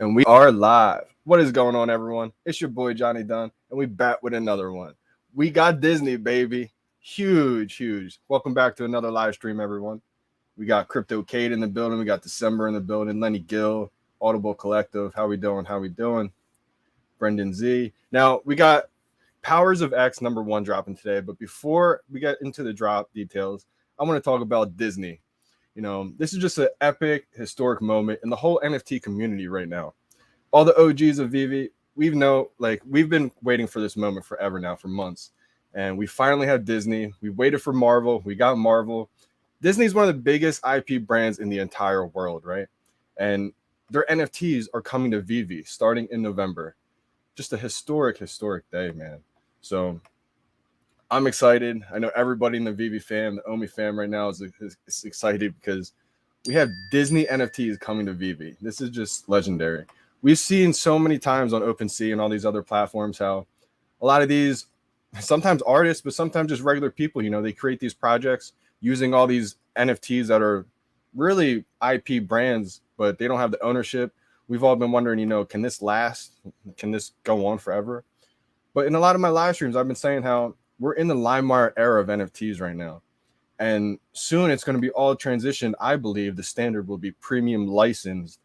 And we are live. What is going on, everyone? It's your boy Johnny Dunn, and we back with another one. We got Disney, baby. Huge, huge. Welcome back to another live stream, everyone. We got Crypto Kate in the building. We got December in the building. Lenny Gill, Audible Collective. How we doing? How we doing? Brendan Z. Now, we got Powers of X #1 dropping today. But before we get into the drop details, I want to talk about Disney. This is just an epic, historic moment in the whole NFT community right now. All the OGs of VeVe, we've been waiting for this moment forever now, for months. And we finally have Disney. We waited for Marvel. We got Marvel. Disney's one of the biggest IP brands in the entire world, right? And their NFTs are coming to VeVe starting in November. Just a historic day, man. So I'm excited. I know everybody in the VeVe fam, the Omi fam right now is excited because we have Disney NFTs coming to VeVe. This is just legendary. We've seen so many times on OpenSea and all these other platforms how a lot of these, sometimes artists, but sometimes just regular people, they create these projects using all these NFTs that are really IP brands, but they don't have the ownership. We've all been wondering, can this last? Can this go on forever? But in a lot of my live streams, I've been saying how we're in the LimeWire era of NFTs right now. And soon it's going to be all transitioned. I believe the standard will be premium licensed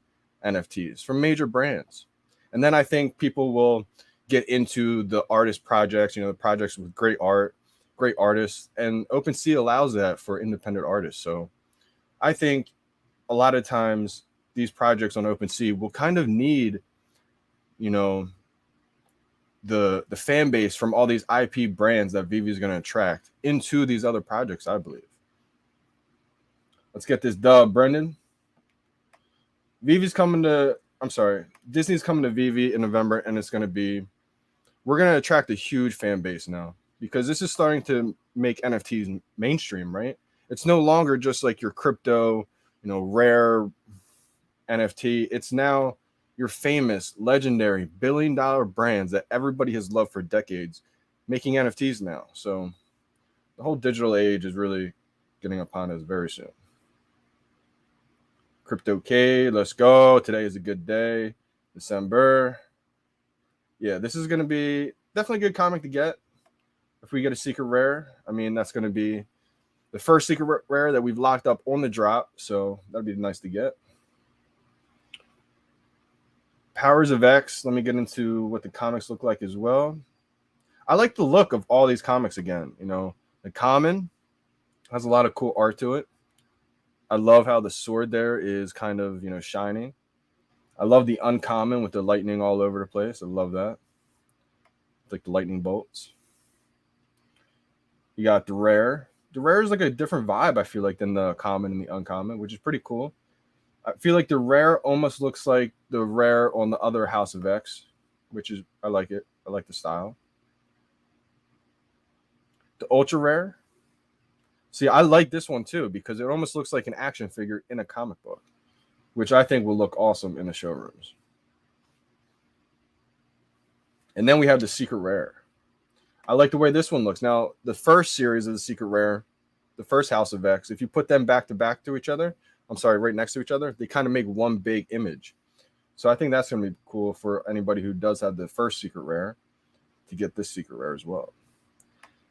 NFTs from major brands. And then I think people will get into the artist projects, the projects with great art, great artists. And OpenSea allows that for independent artists. So I think a lot of times these projects on OpenSea will kind of need, the fan base from all these IP brands that VeVe is going to attract into these other projects, I believe. Let's get this dub, Brendan. Disney's coming to VeVe in November, and we're going to attract a huge fan base now because this is starting to make NFTs mainstream, right? It's no longer just like your crypto, rare NFT. It's now your famous, legendary, billion-dollar brands that everybody has loved for decades making NFTs now. So the whole digital age is really getting upon us very soon. Crypto K, let's go. Today is a good day. December. Yeah, this is going to be definitely a good comic to get. If we get a secret rare, that's going to be the first secret rare that we've locked up on the drop. So that'd be nice to get. Powers of X. Let me get into what the comics look like as well. I like the look of all these comics again. The common has a lot of cool art to it. I love how the sword there is kind of, shining. I love the uncommon with the lightning all over the place. I love that. It's like the lightning bolts. You got the rare. The rare is like a different vibe, I feel like, than the common and the uncommon, which is pretty cool. I feel like the rare almost looks like the rare on the other House of X, I like it. I like the style. The ultra rare. See, I like this one too because it almost looks like an action figure in a comic book, which I think will look awesome in the showrooms. And then we have the secret rare. I like the way this one looks. Now, the first series of the secret rare, the first House of X, if you put them back to back to each other, right next to each other, they kind of make one big image. So I think that's going to be cool for anybody who does have the first secret rare to get this secret rare as well.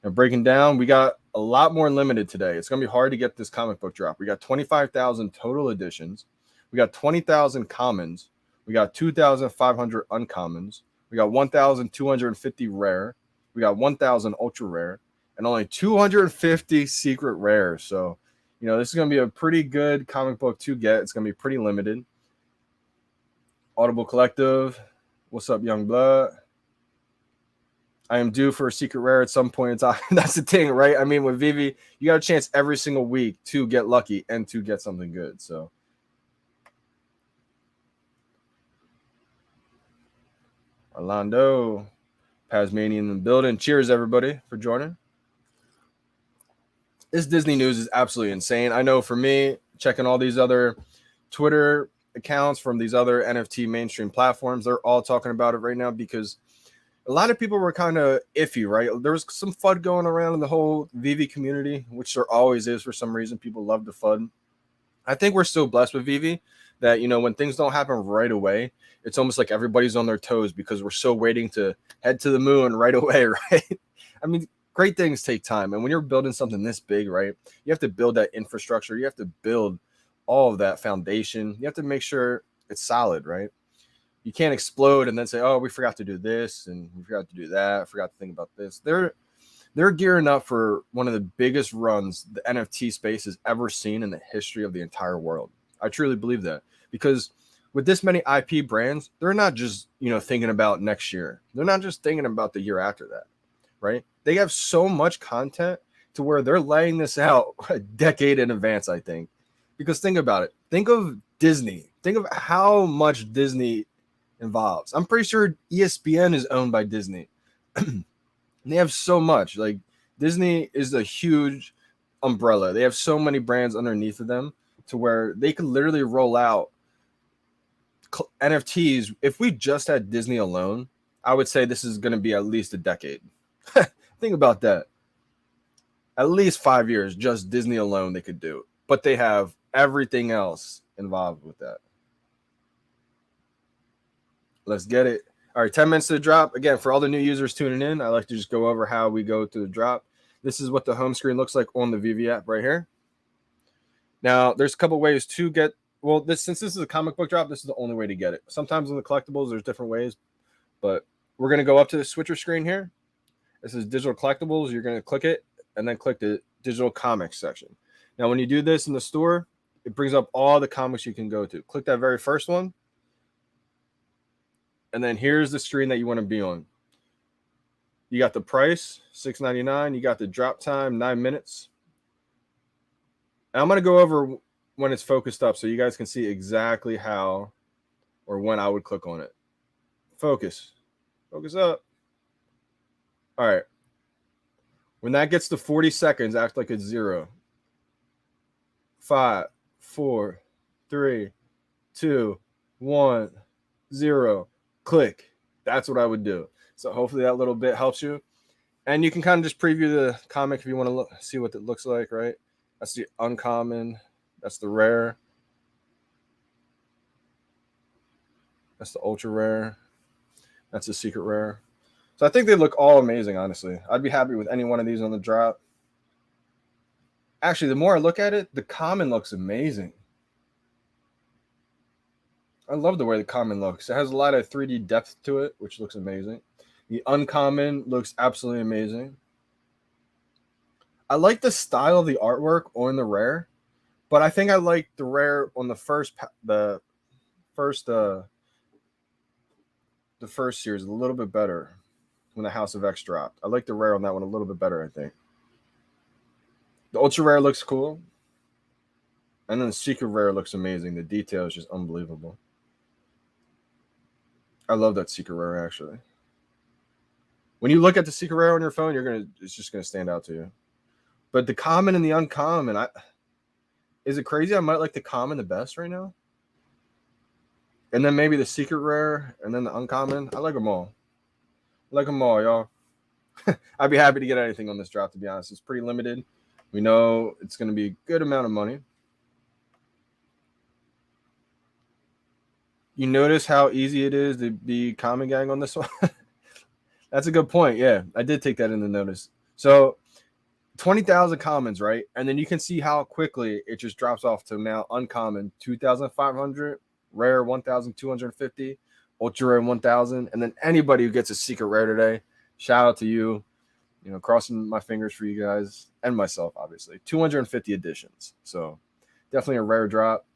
And breaking down, we got a lot more limited today. It's going to be hard to get this comic book drop. We got 25,000 total editions. We got 20,000 commons. We got 2,500 uncommons. We got 1,250 rare. We got 1,000 ultra rare. And only 250 secret rares. So, this is going to be a pretty good comic book to get. It's going to be pretty limited. Audible Collective. What's up, Young Blood? I am due for a secret rare at some point in time. That's the thing, right? With VeVe, you got a chance every single week to get lucky and to get something good. So, Orlando, Pasmanian in the building. Cheers, everybody, for joining. This Disney news is absolutely insane. I know for me, checking all these other Twitter accounts from these other NFT mainstream platforms, they're all talking about it right now because a lot of people were kind of iffy, right? There was some FUD going around in the whole VeVe community, which there always is for some reason. People love the FUD. I think we're still blessed with VeVe that, you know, when things don't happen right away, it's almost like everybody's on their toes because we're so waiting to head to the moon right away, right? I mean, great things take time. And when you're building something this big, right, you have to build that infrastructure. You have to build all of that foundation. You have to make sure it's solid, right? You can't explode and then say, oh, we forgot to do this and we forgot to do that. I forgot to think about this. They're gearing up for one of the biggest runs the NFT space has ever seen in the history of the entire world. I truly believe that, because with this many IP brands, they're not just, you know, thinking about next year. They're not just thinking about the year after that, right? They have so much content to where they're laying this out a decade in advance, I think. Because think about it. Think of Disney. Think of how much Disney involves. I'm pretty sure ESPN is owned by Disney. They have so much. Like, Disney is a huge umbrella. They have so many brands underneath of them to where they could literally roll out NFTs. If we just had Disney alone, I would say this is going to be at least a decade. Think about that. At least 5 years, just Disney alone, they could do it. But they have everything else involved with that. Let's get it. All right, 10 minutes to the drop. Again, for all the new users tuning in, I like to just go over how we go to the drop. This is what the home screen looks like on the VeVe app right here. Now, there's a couple ways to get, well, since this is a comic book drop, this is the only way to get it. Sometimes in the collectibles, there's different ways, but we're going to go up to the switcher screen here. This is digital collectibles. You're going to click it and then click the digital comics section. Now, when you do this in the store, it brings up all the comics you can go to. Click that very first one. And then here's the screen that you want to be on. You got the price, $6.99. You got the drop time, 9 minutes. And I'm going to go over when it's focused up so you guys can see exactly how or when I would click on it. Focus. Focus up. All right. When that gets to 40 seconds, act like it's 0. 5, 4, 3, 2, 1, 0. Click. That's what I would do. So hopefully that little bit helps you. And you can kind of just preview the comic if you want to see what it looks like, right? That's the uncommon. That's the rare. That's the ultra rare. That's the secret rare. So I think they look all amazing, honestly. I'd be happy with any one of these on the drop. Actually, the more I look at it, the common looks amazing. I love the way the common looks. It has a lot of 3D depth to it, which looks amazing. The uncommon looks absolutely amazing. I like the style of the artwork on the rare, but I think I like the rare on the first series a little bit better when the House of X dropped. I like the rare on that one a little bit better, I think. The ultra rare looks cool. And then the secret rare looks amazing. The detail is just unbelievable. I love that secret rare, actually. When you look at the secret rare on your phone, it's just gonna stand out to you. But the common and the uncommon, is it crazy? I might like the common the best right now. And then maybe the secret rare and then the uncommon. I like them all. I like them all, y'all. I'd be happy to get anything on this drop, to be honest. It's pretty limited. We know it's going to be a good amount of money. You notice how easy it is to be common gang on this one? That's a good point. Yeah, I did take that into notice. So 20,000 commons, right? And then you can see how quickly it just drops off to now uncommon, 2,500, rare 1,250, ultra rare 1,000. And then anybody who gets a secret rare today, shout out to you. You know, crossing my fingers for you guys and myself, obviously. 250 editions. So definitely a rare drop.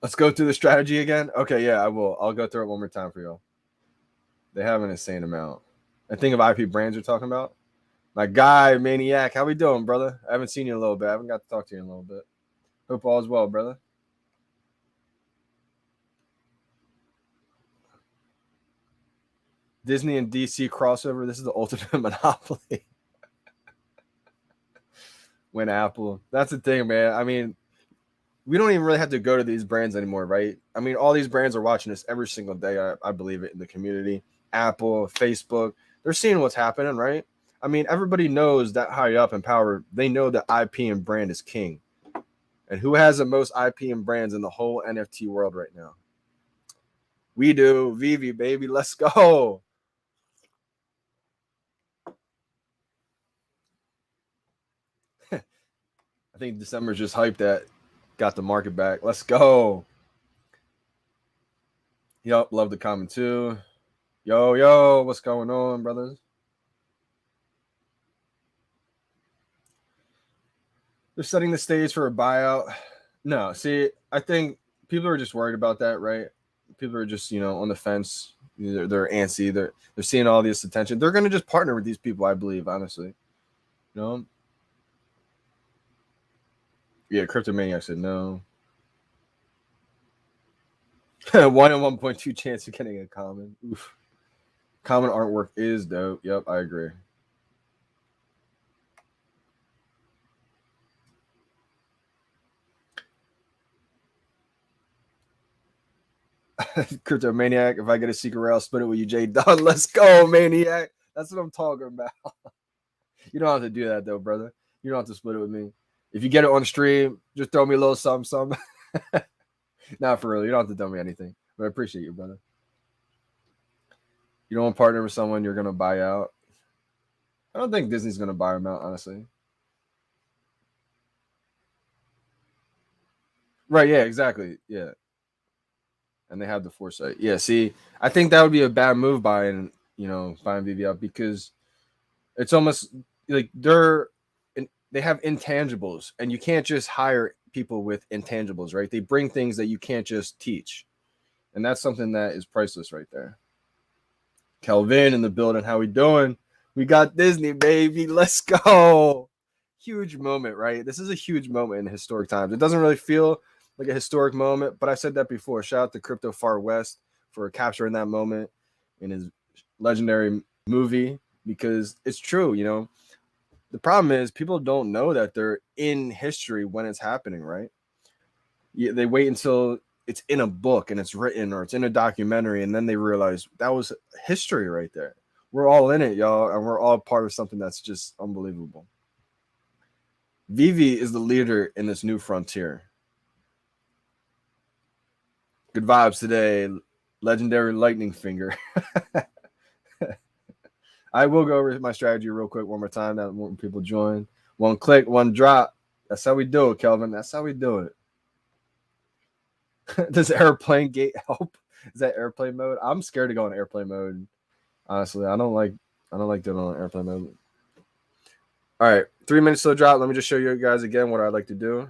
Let's go through the strategy again. Okay, yeah, I will. I'll go through it one more time for y'all. They have an insane amount. I think of IP brands you're talking about. My guy, Maniac, how we doing, brother? I haven't seen you in a little bit. I haven't got to talk to you in a little bit. Hope all is well, brother. Disney and DC crossover. This is the ultimate monopoly. When Apple. That's the thing, man. I mean, we don't even really have to go to these brands anymore, right? I mean, all these brands are watching us every single day. I believe it in the community. Apple, Facebook, they're seeing what's happening, right? I mean, everybody knows that high up in power, they know that IP and brand is king. And who has the most IP and brands in the whole NFT world right now? We do. VeVe, baby. Let's go. I think December's just hyped that got the market back. Let's go. Yup, love the comment too. Yo, what's going on, brothers? They're setting the stage for a buyout. No, see, I think people are just worried about that, right? People are just, on the fence. They're antsy. They're seeing all this attention. They're going to just partner with these people, I believe, honestly. Yeah, Cryptomaniac said no. 1 in 1.2 chance of getting a common. Oof. Common artwork is dope. Yep, I agree. Cryptomaniac, if I get a secret rare, I'll split it with you, Jay Dunn. Let's go, Maniac. That's what I'm talking about. You don't have to do that, though, brother. You don't have to split it with me. If you get it on stream, just throw me a little something. Not for real. You don't have to tell me anything. But I appreciate you, brother. You don't want to partner with someone you're going to buy out. I don't think Disney's going to buy them out, honestly. Right, yeah, exactly. Yeah. And they have the foresight. Yeah, see, I think that would be a bad move buying VeVe out, because it's almost like they have intangibles, and you can't just hire people with intangibles, right? They bring things that you can't just teach. And that's something that is priceless right there. Kelvin in the building. How we doing? We got Disney, baby. Let's go. Huge moment, right? This is a huge moment in historic times. It doesn't really feel like a historic moment, but I've said that before. Shout out to Crypto Far West for capturing that moment in his legendary movie, because it's true. The problem is people don't know that they're in history when it's happening, right? Yeah, they wait until it's in a book and it's written, or it's in a documentary, and then they realize that was history right there. We're all in it, y'all, and we're all part of something that's just unbelievable. VeVe is the leader in this new frontier. Good vibes today. Legendary lightning finger. I will go over my strategy real quick one more time. That more people join. One click, one drop. That's how we do it, Kelvin. That's how we do it. Does airplane gate help? Is that airplane mode? I'm scared to go in airplane mode. Honestly, I don't like doing it on airplane mode. All right, 3 minutes till drop. Let me just show you guys again what I like to do.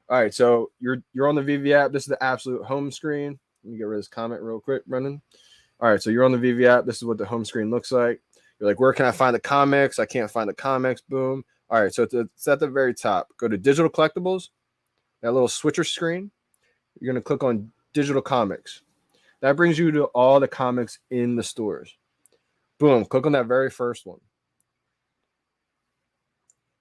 All right, so you're on the VeVe app. This is the absolute home screen. Let me get rid of this comment real quick, Brendan. All right, so you're on the VeVe app. This is what the home screen looks like. You're like, where can I find the comics? I can't find the comics. Boom. All right, so it's at the very top. Go to digital collectibles, that little switcher screen. You're going to click on digital comics. That brings you to all the comics in the stores. Boom, click on that very first one.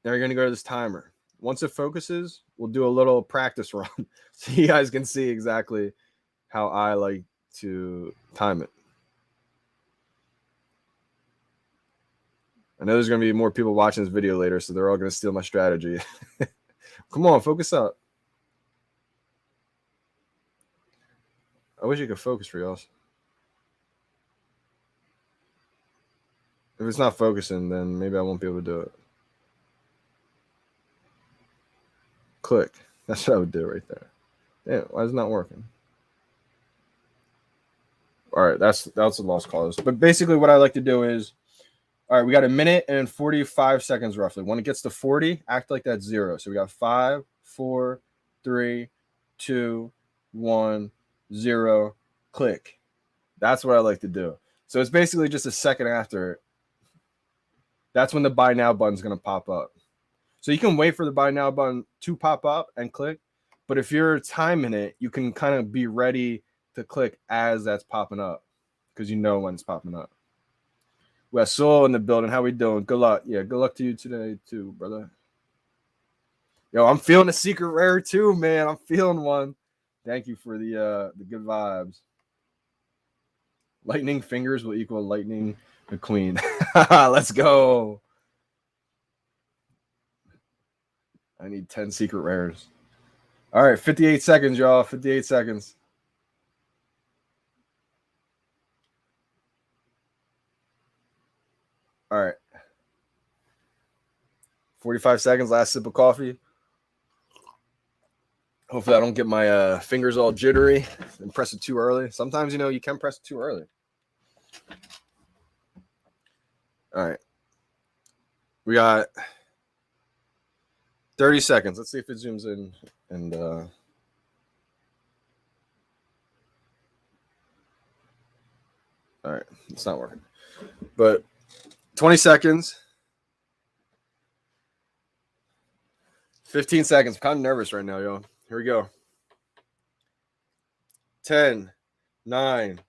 Now you're going to go to this timer. Once it focuses, we'll do a little practice run so you guys can see exactly how I like to time it. I know there's going to be more people watching this video later, so they're all going to steal my strategy. Come on, focus up. I wish you could focus for y'all. If it's not focusing, then maybe I won't be able to do it. Click. That's what I would do right there. Damn, why is it not working? All right, that's a lost cause. But basically what I like to do is, all right, we got a minute and 45 seconds roughly. When it gets to 40, act like that's 0. So we got 5, 4, 3, 2, 1, 0. Click. That's what I like to do. So it's basically just a second after. That's when the buy now button is going to pop up. So you can wait for the buy now button to pop up and click. But if you're timing it, you can kind of be ready to click as that's popping up, because you know when it's popping up. We got Soul in the building. How we doing? Good luck. Yeah, good luck to you today too, brother. Yo, I'm feeling a secret rare too, man. I'm feeling one. Thank you for the good vibes. Lightning fingers will equal lightning McQueen. Let's go. I need 10 secret rares. All right, 58 seconds, y'all. 58 seconds. All right. 45 seconds, last sip of coffee. Hopefully I don't get my fingers all jittery and press it too early. Sometimes, you can press it too early. All right. We got 30 seconds. Let's see if it zooms in. And all right, it's not working. But 20 seconds. 15 seconds. I'm kind of nervous right now, yo. Here we go. 10, 9,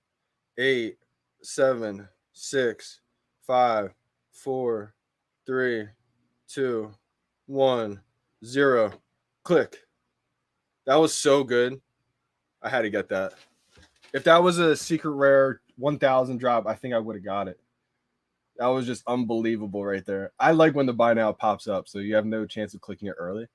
8, 7, 6, 5, 4, 3, 2, 1, 0. Click. That was so good. I had to get that. If that was a secret rare 1000 drop, I think I would have got it. That was just unbelievable right there. I like when the buy now pops up, so you have no chance of clicking it early.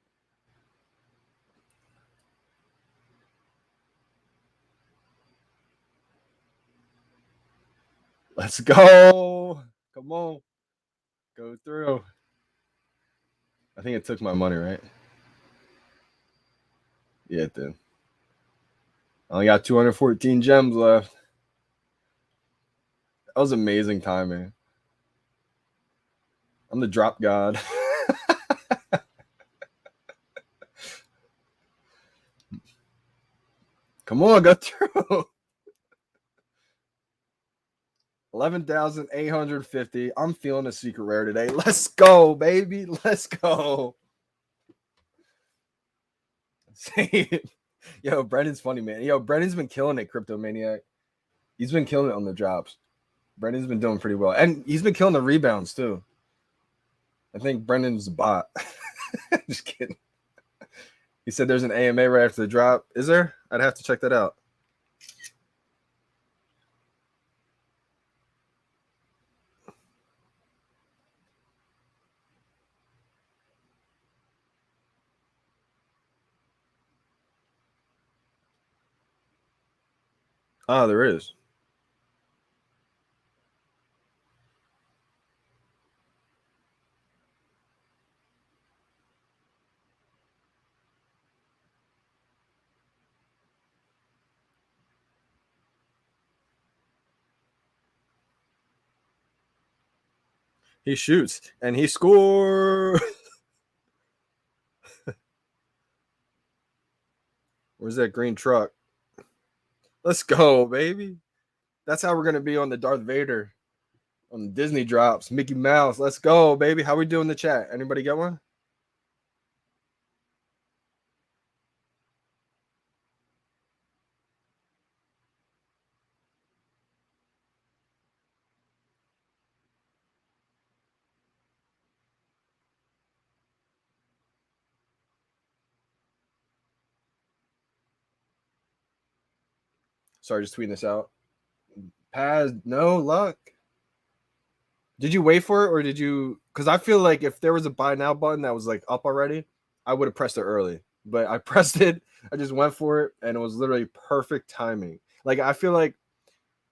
Let's go. Come on. Go through. I think it took my money, right? Yeah, it did. I only got 214 gems left. That was amazing timing. I'm the drop god. Come on, go through. 11,850. I'm feeling a secret rare today. Let's go, baby. Let's go. Yo, Brendan's funny, man. Yo, Brendan's been killing it, Crypto Maniac. He's been killing it on the drops. Brendan's been doing pretty well. And he's been killing the rebounds, too. I think Brendan's a bot. Just kidding. He said there's an AMA right after the drop. Is there? I'd have to check that out. Ah, there is. He shoots and he scores. Where's that green truck? Let's go, baby. That's how we're going to be on the Darth Vader, on the Disney drops. Mickey Mouse. Let's go, baby. How we doing in the chat? Anybody get one? Sorry, just tweeting this out. Paz, no luck. Did you wait for it or did you? Because I feel like if there was a buy now button that was like up already, I would have pressed it early. But I pressed it. I just went for it, and it was literally perfect timing. Like I feel like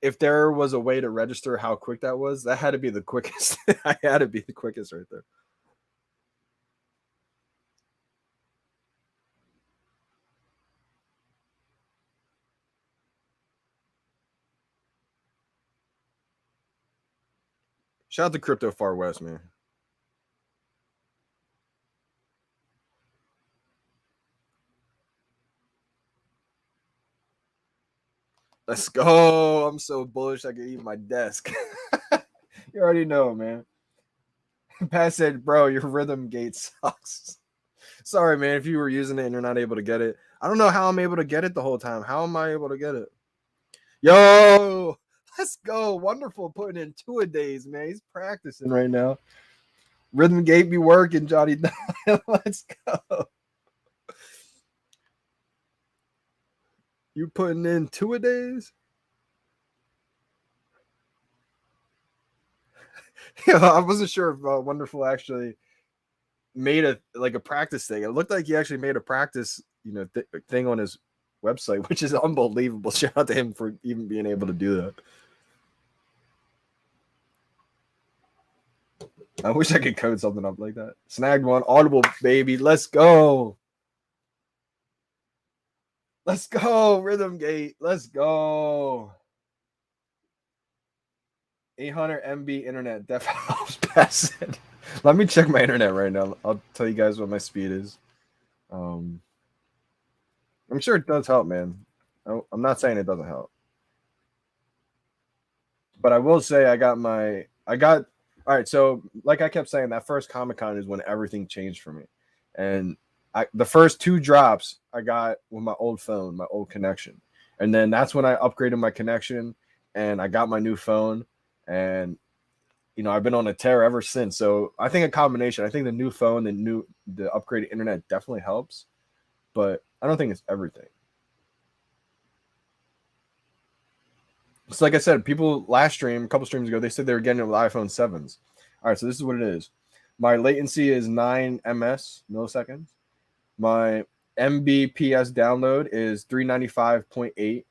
if there was a way to register how quick that was, that had to be the quickest. I had to be the quickest right there. Shout out to Crypto Far West, man. Let's go. I'm so bullish I can eat my desk. You already know, man. Pat said, bro, your rhythm gate sucks. Sorry, man, if you were using it and you're not able to get it. I don't know how I'm able to get it the whole time. How am I able to get it? Yo, let's go. Wonderful putting in 2 a days, man. He's practicing right now. Rhythm gate be working, Johnny. Let's go. You putting in 2 a days? Yeah, I wasn't sure if Wonderful actually made a practice thing. It looked like he actually made a practice, thing on his website, which is unbelievable. Shout out to him for even being able to do that. I wish I could code something up like that. Snagged one. Audible, baby. Let's go. Let's go. Rhythm Gate. Let's go. 800 MB internet definitely helps pass it. Let me check my internet right now. I'll tell you guys what my speed is. I'm sure it does help, man. I'm not saying it doesn't help. But I will say I got all right, so like I kept saying, that first Comic-Con is when everything changed for me. And the first 2 drops I got with my old phone, my old connection. And then that's when I upgraded my connection and I got my new phone. And I've been on a tear ever since. So I think a combination. I think the new phone, the upgraded internet definitely helps, but I don't think it's everything. It's like I said, people last stream, a couple streams ago, they said they were getting it with iPhone 7s. All right, so this is what it is. My latency is 9 milliseconds. My Mbps download is 395.8,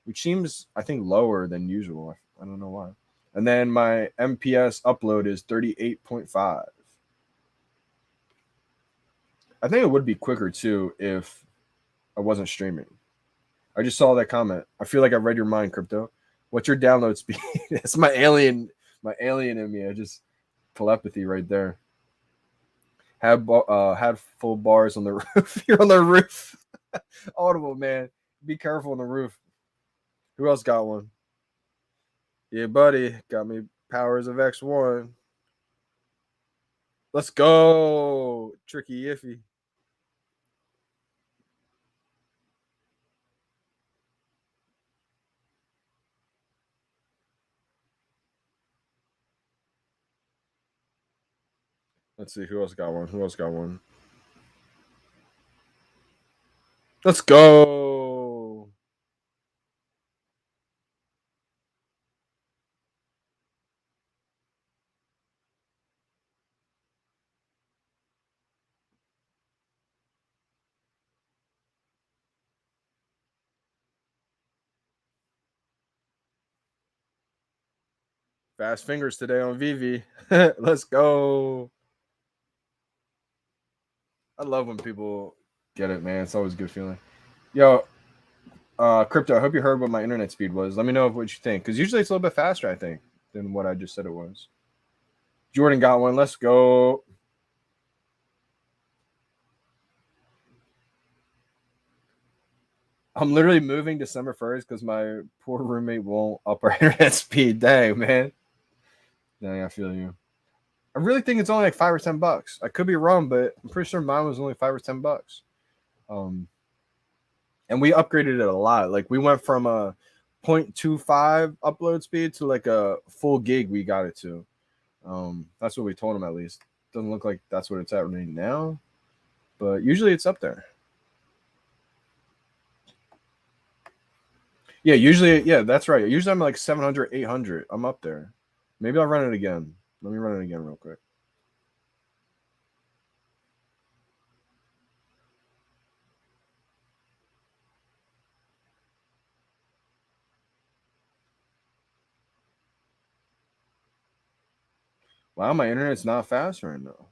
which seems, I think, lower than usual. I don't know why. And then my MPS upload is 38.5. I think it would be quicker too if I wasn't streaming. I just saw that comment. I feel like I read your mind, Crypto. What's your download speed? It's my alien in me. I just telepathy right there. Had full bars on the roof. You're on the roof. Audible, man. Be careful on the roof. Who else got one? Yeah, buddy. Got me powers of X1. Let's go. Tricky iffy. Let's see. Who else got one? Let's go. Fast fingers today on VeVe. Let's go. I love when people get it, man. It's always a good feeling. Yo, Crypto, I hope you heard what my internet speed was. Let me know what you think, because usually it's a little bit faster, I think, than what I just said it was. Jordan got one. Let's go. I'm literally moving December 1st because my poor roommate won't up our internet speed. Dang, man. Dang, I feel you. I really think it's only like $5 or $10. I could be wrong, but I'm pretty sure mine was only $5 or $10. And we upgraded it a lot. Like we went from a 0.25 upload speed to like a full gig. We got it to. That's what we told him at least. Doesn't look like that's what it's at right now, but usually it's up there. Yeah, usually, yeah, that's right. Usually I'm like 700, 800. I'm up there. Maybe I'll run it again. Let me run it again real quick. Wow, my internet's not fast right now.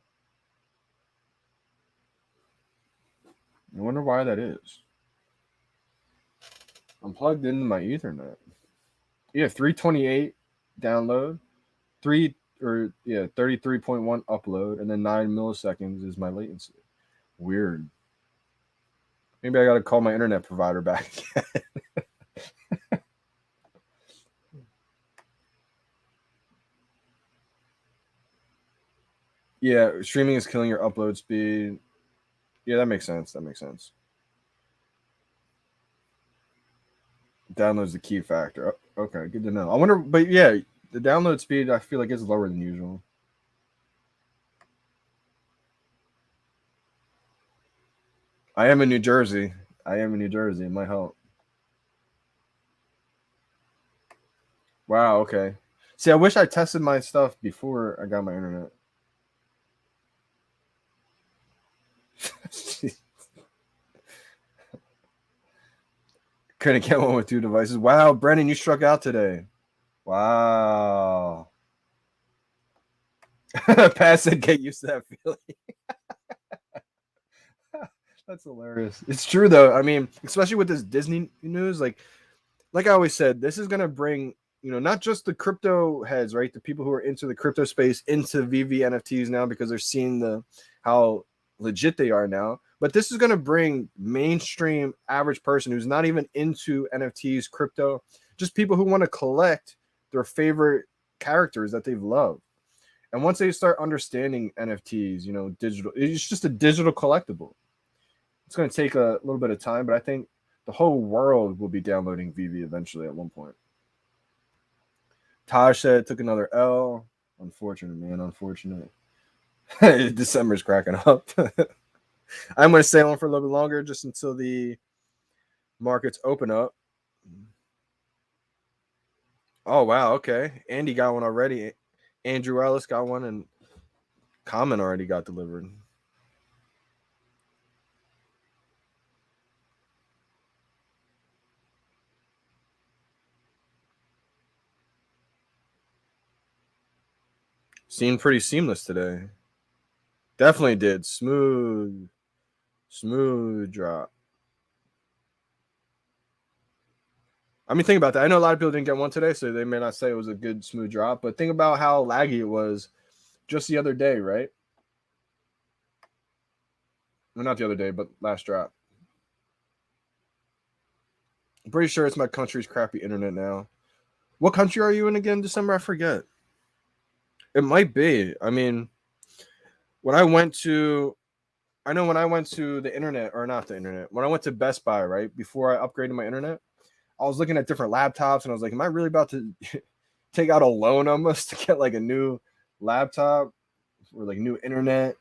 I wonder why that is. I'm plugged into my Ethernet. Yeah, 328 download, 33.1 upload, and then 9 milliseconds is my latency. Weird. Maybe I gotta call my internet provider back again. Yeah, streaming is killing your upload speed. Yeah, that makes sense. Download's the key factor. Okay, good to know. I wonder, but yeah, the download speed I feel like is lower than usual. I am in New Jersey. It might help. Wow. Okay. See, I wish I tested my stuff before I got my internet. Couldn't get one with 2 devices. Wow, Brennan, you struck out today. Wow. Pat said, get used to that feeling. That's hilarious. It's true though. I mean, especially with this Disney news, like I always said, this is gonna bring, not just the crypto heads, right? The people who are into the crypto space into VeVe NFTs now because they're seeing how legit they are now. But this is gonna bring mainstream average person who's not even into NFTs, crypto, just people who want to collect their favorite characters that they've loved. And once they start understanding NFTs, digital, it's just a digital collectible. It's going to take a little bit of time, but I think the whole world will be downloading VeVe eventually at one point. Taj said took another L. Unfortunate, man. Unfortunate. December's cracking up. I'm going to stay on for a little bit longer just until the markets open up. Oh, wow. Okay. Andy got one already. Andrew Ellis got one, and Common already got delivered. Seemed pretty seamless today. Definitely did. Smooth drop. I mean, think about that. I know a lot of people didn't get one today, so they may not say it was a good smooth drop, but think about how laggy it was just the other day, right? Well, not the other day, but last drop. I'm pretty sure it's my country's crappy internet now. What country are you in again, December? I forget. It might be. I mean, when I went to the internet, or not the internet, when I went to Best Buy, right, before I upgraded my internet, I was looking at different laptops and I was like, am I really about to take out a loan almost to get like a new laptop or like new internet?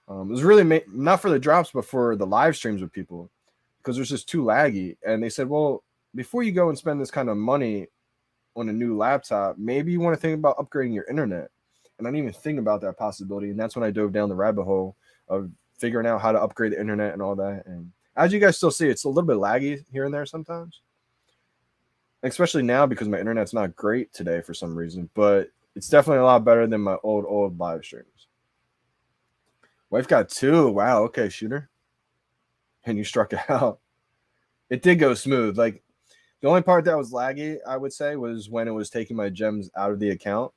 It was really not for the drops, but for the live streams with people because it was just too laggy. And they said, well, before you go and spend this kind of money on a new laptop, maybe you want to think about upgrading your internet. And I didn't even think about that possibility. And that's when I dove down the rabbit hole of figuring out how to upgrade the internet and all that. And as you guys still see, it's a little bit laggy here and there sometimes, especially now because my internet's not great today for some reason, but it's definitely a lot better than my old live streams. Wife got 2. Wow. Okay, shooter. And you struck out. It did go smooth. Like the only part that was laggy, I would say, was when it was taking my gems out of the account.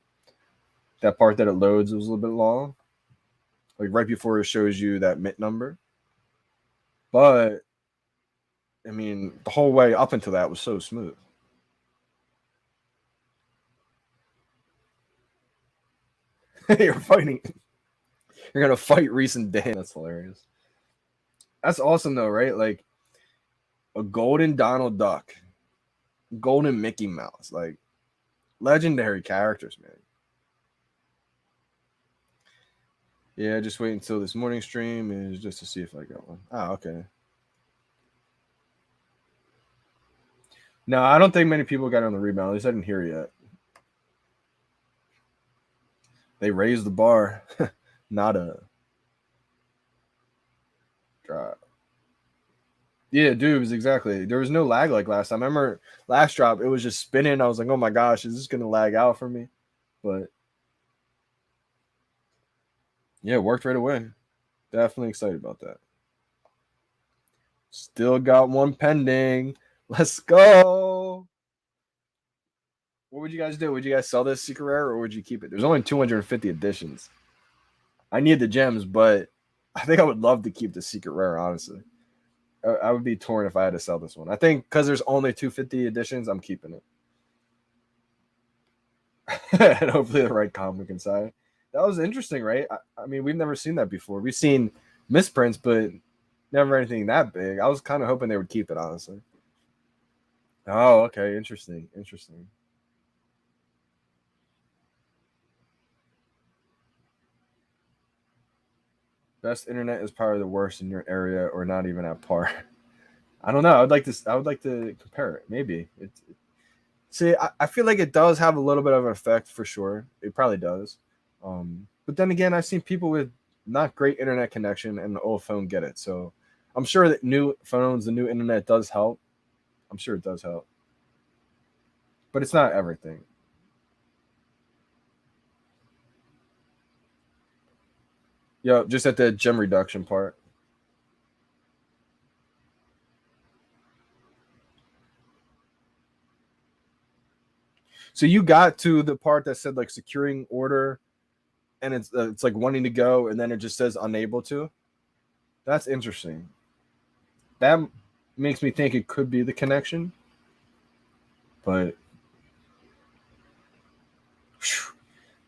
That part that it loads was a little bit long. Like right before it shows you that mint number. But I mean, the whole way up until that was so smooth. You're fighting. You're gonna fight recent Dan. That's hilarious. That's awesome though, right? Like a golden Donald Duck, golden Mickey Mouse, like legendary characters, man. Yeah, just wait until this morning stream is just to see if I got one. Oh, okay. No, I don't think many people got on the rebound. At least I didn't hear yet. They raised the bar. Not a drop. Yeah, dudes, exactly. There was no lag like last time. I remember last drop, it was just spinning. I was like, oh my gosh, is this going to lag out for me? But yeah, it worked right away. Definitely excited about that. Still got one pending. Let's go. What would you guys do? Would you guys sell this secret rare or would you keep it? There's only 250 editions. I need the gems, but I think I would love to keep the secret rare, honestly. I would be torn if I had to sell this one. I think because there's only 250 editions, I'm keeping it. And hopefully the right comic inside. That was interesting, right? I mean, we've never seen that before. We've seen misprints, but never anything that big. I was kind of hoping they would keep it, honestly. Oh, okay. Interesting. Best internet is probably the worst in your area or not even at par. I don't know. I would like to compare it. Maybe. See, I feel like it does have a little bit of an effect for sure. It probably does. But then again, I've seen people with not great internet connection, and the old phone get it. So I'm sure that new phones, the new internet does help. I'm sure it does help, but it's not everything. Yeah, just at the gem reduction part. So you got to the part that said like securing order, and it's like wanting to go, and then it just says unable to. That's interesting. That makes me think it could be the connection, but whew,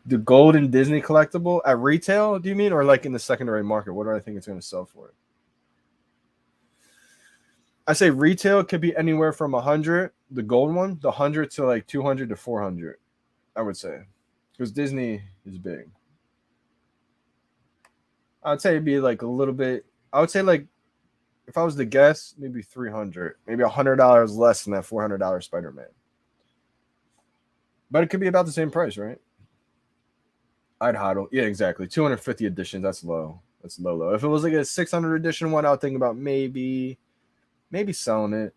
the golden Disney collectible at retail, do you mean, or like in the secondary market? What do I think it's going to sell for? I say retail could be anywhere from 100, the gold one, the 100 to like 200 to 400. I would say, because Disney is big. I'd say it'd be like a little bit. I would say like if I was to guess, maybe 300, maybe $100 less than that $400 Spider Man. But it could be about the same price, right? I'd hodl. Yeah, exactly. 250 edition. That's low. That's low, low. If it was like a 600 edition one, I would think about maybe selling it.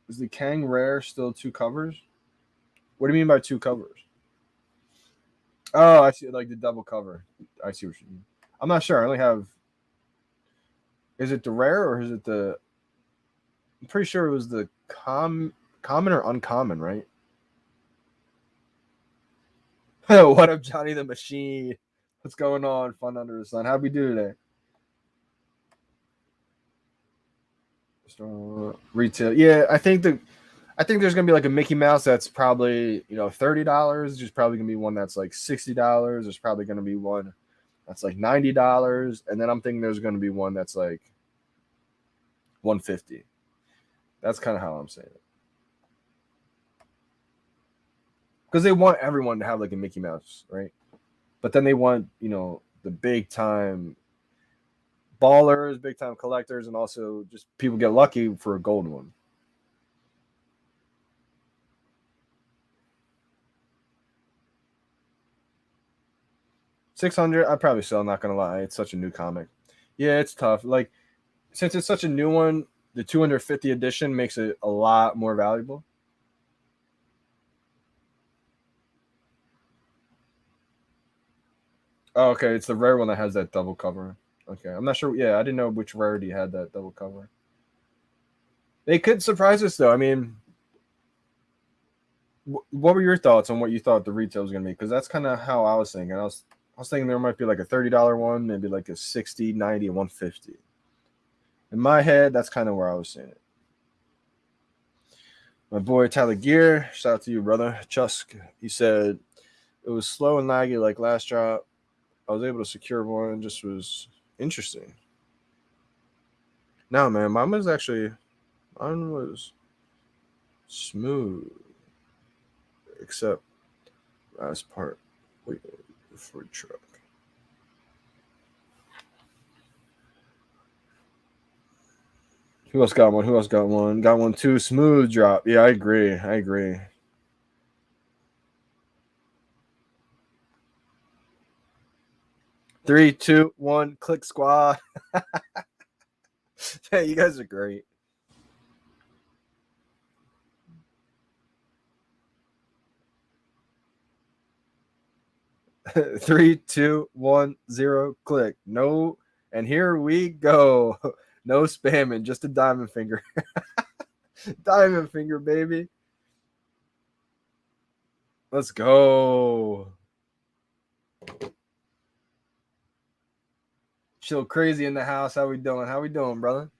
Is the Kang Rare still two covers? What do you mean by two covers? Oh, I see. Like the double cover. I see what you mean. I'm not sure. I only have. Is it the rare or is it the? I'm pretty sure it was the common or uncommon, right? What up, Johnny the Machine? What's going on? Fun under the sun. How'd we do today? Retail. Yeah, I think there's gonna be like a Mickey Mouse that's probably $30. There's probably gonna be one that's like $60. There's probably gonna be one that's like $90, and then I'm thinking there's gonna be one that's like 150. That's kind of how I'm saying it, because they want everyone to have like a Mickey Mouse, right? But then they want the big time ballers, big time collectors, and also just people get lucky for a gold one. 600, I'd probably sell. Not gonna lie, it's such a new comic. Yeah, it's tough. Like since it's such a new one, the 250 edition makes it a lot more valuable. Oh, okay, it's the rare one that has that double cover. Okay, I'm not sure. Yeah, I didn't know which rarity had that double cover. They could surprise us though. I mean, what were your thoughts on what you thought the retail was gonna be? Because that's kind of how I was thinking. I was thinking there might be like a $30 one, maybe like a 60, 90, 150. In my head, that's kind of where I was seeing it. My boy Tyler Gear, shout out to you, brother. Chusk, he said it was slow and laggy like last drop. I was able to secure one, just was interesting. No, man, mine was smooth, except last part. Wait for truck. Who else got one? Who else got one? Got one too. Smooth drop. Yeah, I agree. I agree. Three, two, one. Click squad. Hey, you guys are great. Three, two, one, zero. Click. No, and here we go. No spamming. Just a diamond finger. Diamond finger, baby. Let's go. Chill crazy in the house. How we doing? How we doing, brother?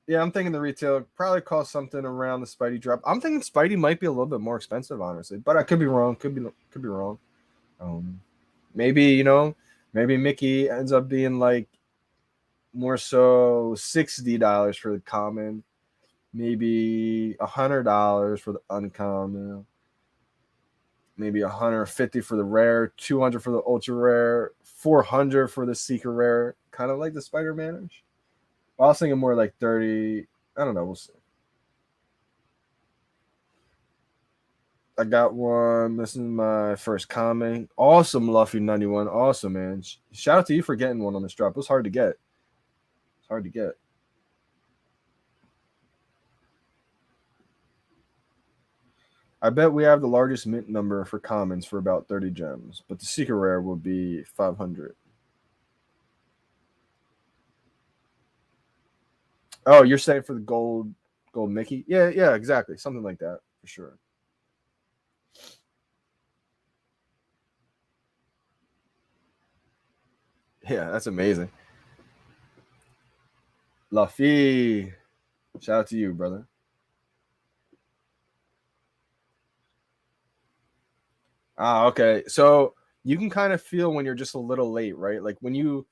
Yeah, I'm thinking the retail probably cost something around the Spidey drop. I'm thinking Spidey might be a little bit more expensive, honestly, but I could be wrong. Could be wrong. Um, maybe maybe Mickey ends up being like more so $60 for the common, maybe $100 for the uncommon, maybe 150 for the rare, 200 for the ultra rare, 400 for the secret rare, kind of like the Spider Man. I was thinking more like 30. I don't know. We'll see. I got one. This is my first comment. Awesome, Luffy91. Awesome, man. Shout out to you for getting one on this drop. It was hard to get. It's hard to get. I bet we have the largest mint number for commons for about 30 gems, but the secret rare will be 500. Oh, you're saying for the gold Mickey? Yeah, exactly. Something like that for sure. Yeah, that's amazing. Luffy. Shout out to you, brother. Ah, okay. So you can kind of feel when you're just a little late, right? Like when you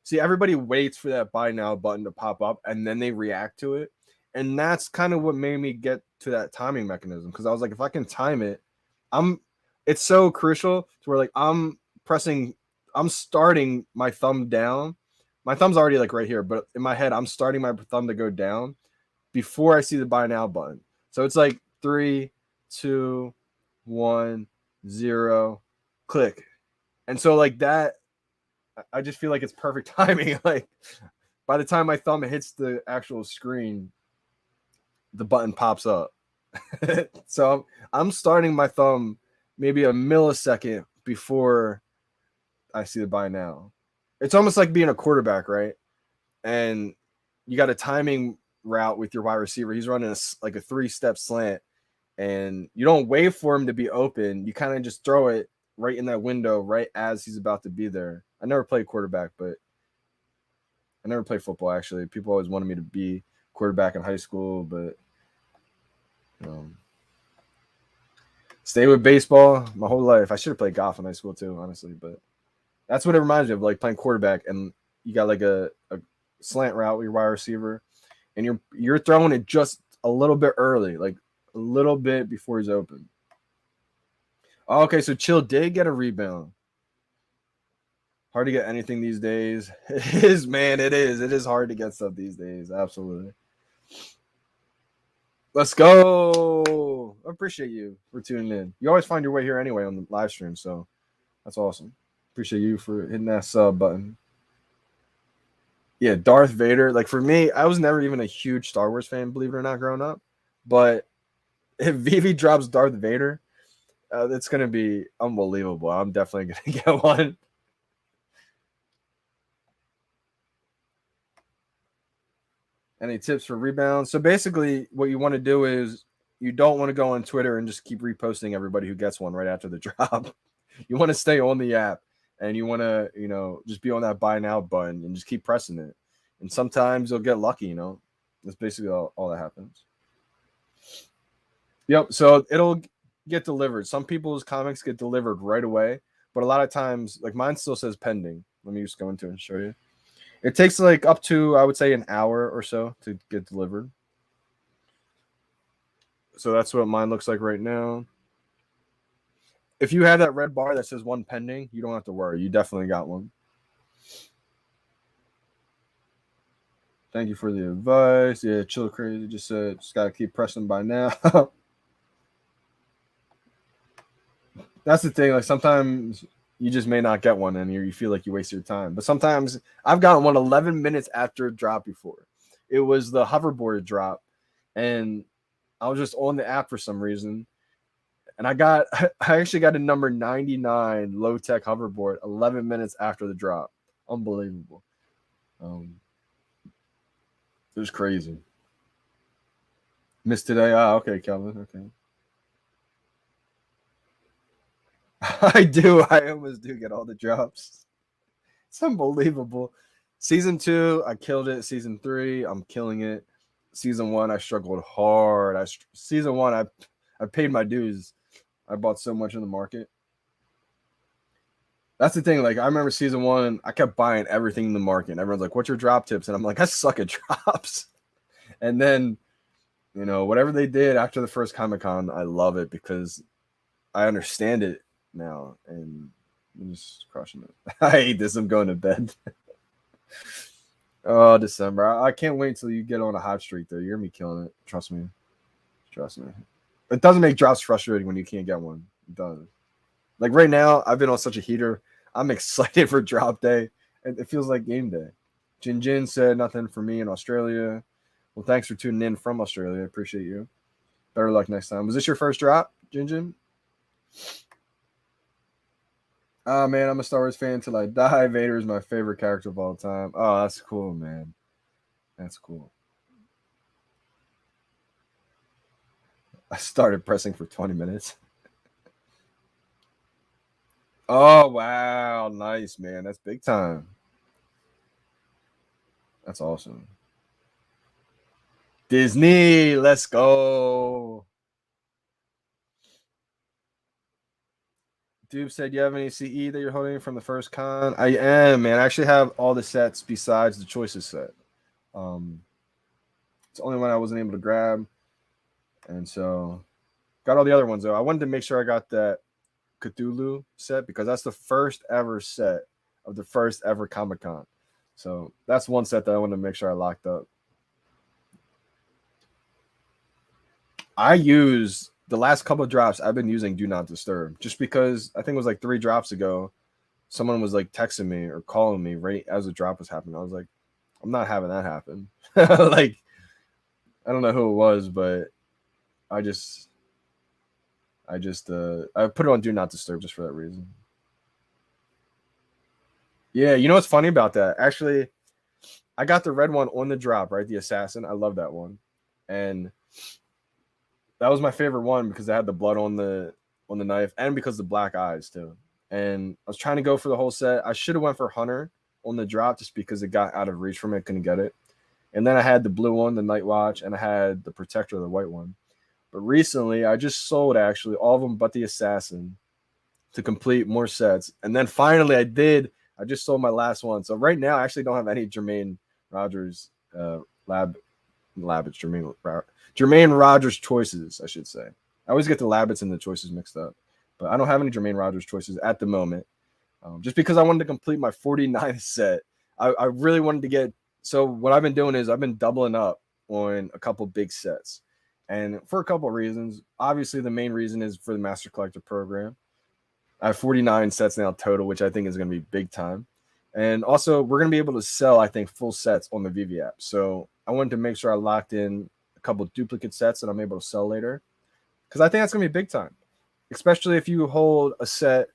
see everybody waits for that buy now button to pop up and then they react to it. And that's kind of what made me get to that timing mechanism. Cause I was like, if I can time it, I'm it's so crucial to where like I'm starting my thumb down. My thumb's already like right here, but in my head, I'm starting my thumb to go down before I see the buy now button. So it's like 3, 2, 1, 0, click. And so like that, I just feel like it's perfect timing. Like by the time my thumb hits the actual screen, the button pops up. So I'm starting my thumb maybe a millisecond before I see the buy now. It's almost like being a quarterback, right? And you got a timing route with your wide receiver. He's running like a 3-step slant, and you don't wait for him to be open. You kind of just throw it right in that window right as he's about to be there. I never played quarterback, but I never played football actually. People always wanted me to be quarterback in high school, but stay with baseball my whole life. I should have played golf in high school too, honestly, but that's what it reminds me of, like playing quarterback, and you got like a slant route with your wide receiver, and you're throwing it just a little bit early, like a little bit before he's open. Oh, okay, so Chill did get a rebound. Hard to get anything these days. It is, man. It is. It is hard to get stuff these days. Absolutely. Let's go. I appreciate you for tuning in. You always find your way here anyway on the live stream, so that's awesome. Appreciate you for hitting that sub button. Yeah, Darth Vader. Like for me, I was never even a huge Star Wars fan, believe it or not, growing up. But if VeVe drops Darth Vader, it's gonna be unbelievable. I'm definitely gonna get one. Any tips for rebounds? So basically, what you want to do is you don't want to go on Twitter and just keep reposting everybody who gets one right after the drop. You want to stay on the app, and you want to, just be on that buy now button and just keep pressing it. And sometimes you'll get lucky. That's basically all that happens. Yep. So it'll get delivered. Some people's comics get delivered right away, but a lot of times, like mine still says pending. Let me just go into it and show you. It takes like up to, I would say, an hour or so to get delivered. So that's what mine looks like right now. If you have that red bar that says one pending, you don't have to worry. You definitely got one. Thank you for the advice. Yeah, Chill Crazy just said, just got to keep pressing by now. That's the thing. Like sometimes you just may not get one and you feel like you waste your time. But sometimes I've gotten one 11 minutes after a drop before. It was the hoverboard drop, and I was just on the app for some reason. And I actually got a number 99 low tech hoverboard 11 minutes after the drop. Unbelievable. It was crazy. Missed today. Ah, okay, Kelvin. Okay. I do. I almost do get all the drops. It's unbelievable. Season 2, I killed it. Season 3, I'm killing it. Season 1, I struggled hard. Season 1, I paid my dues. I bought so much in the market. That's the thing. Like I remember season 1, I kept buying everything in the market. And everyone's like, "What's your drop tips?" And I'm like, "I suck at drops." And then, whatever they did after the first Comic-Con, I love it because I understand it now, and I'm just crushing it. I hate this. I'm going to bed. Oh, December. I can't wait until you get on a hot streak, though. You're going to be killing it. Trust me. Trust me. It doesn't make drops frustrating when you can't get one. It does. Like right now, I've been on such a heater. I'm excited for drop day. It feels like game day. Jin Jin said nothing for me in Australia. Well, thanks for tuning in from Australia. I appreciate you. Better luck next time. Was this your first drop, Jin Jin? Oh man, I'm a Star Wars fan till I die. Vader is my favorite character of all time. Oh, that's cool, man. That's cool. I started pressing for 20 minutes. Oh wow, nice man. That's big time. That's awesome. Disney, let's go. Dude said, you have any CE that you're holding from the first con? I am, man. I actually have all the sets besides the choices set. It's the only one I wasn't able to grab. And so got all the other ones though. I wanted to make sure I got that Cthulhu set because that's the first ever set of the first ever Comic Con. So that's one set that I wanted to make sure I locked up. I use the last couple of drops I've been using Do Not Disturb just because I think it was like 3 drops ago. Someone was like texting me or calling me right as the drop was happening. I was like, I'm not having that happen. Like, I don't know who it was, but I put it on Do Not Disturb just for that reason. Yeah, you know what's funny about that? Actually, I got the red one on the drop, right? The assassin. I love that one. And that was my favorite one because it had the blood on the knife and because the black eyes too. And I was trying to go for the whole set. I should have went for Hunter on the drop just because it got out of reach from it, couldn't get it. And then I had the blue one, the Night Watch, and I had the Protector, the white one. But recently, I just sold actually all of them but the Assassin to complete more sets. And then finally, I did. I just sold my last one. So right now, I actually don't have any Jermaine Rogers Jermaine Rogers choices, I should say. I always get the Labbits and the choices mixed up. But I don't have any Jermaine Rogers choices at the moment. Just because I wanted to complete my 49th set. I really wanted to get. So what I've been doing is I've been doubling up on a couple big sets. And for a couple of reasons. Obviously, the main reason is for the Master Collector program. I have 49 sets now total, which I think is going to be big time. And also, we're going to be able to sell, I think, full sets on the VeVe app. So I wanted to make sure I locked in a couple duplicate sets that I'm able to sell later. Because I think that's going to be big time. Especially if you hold a set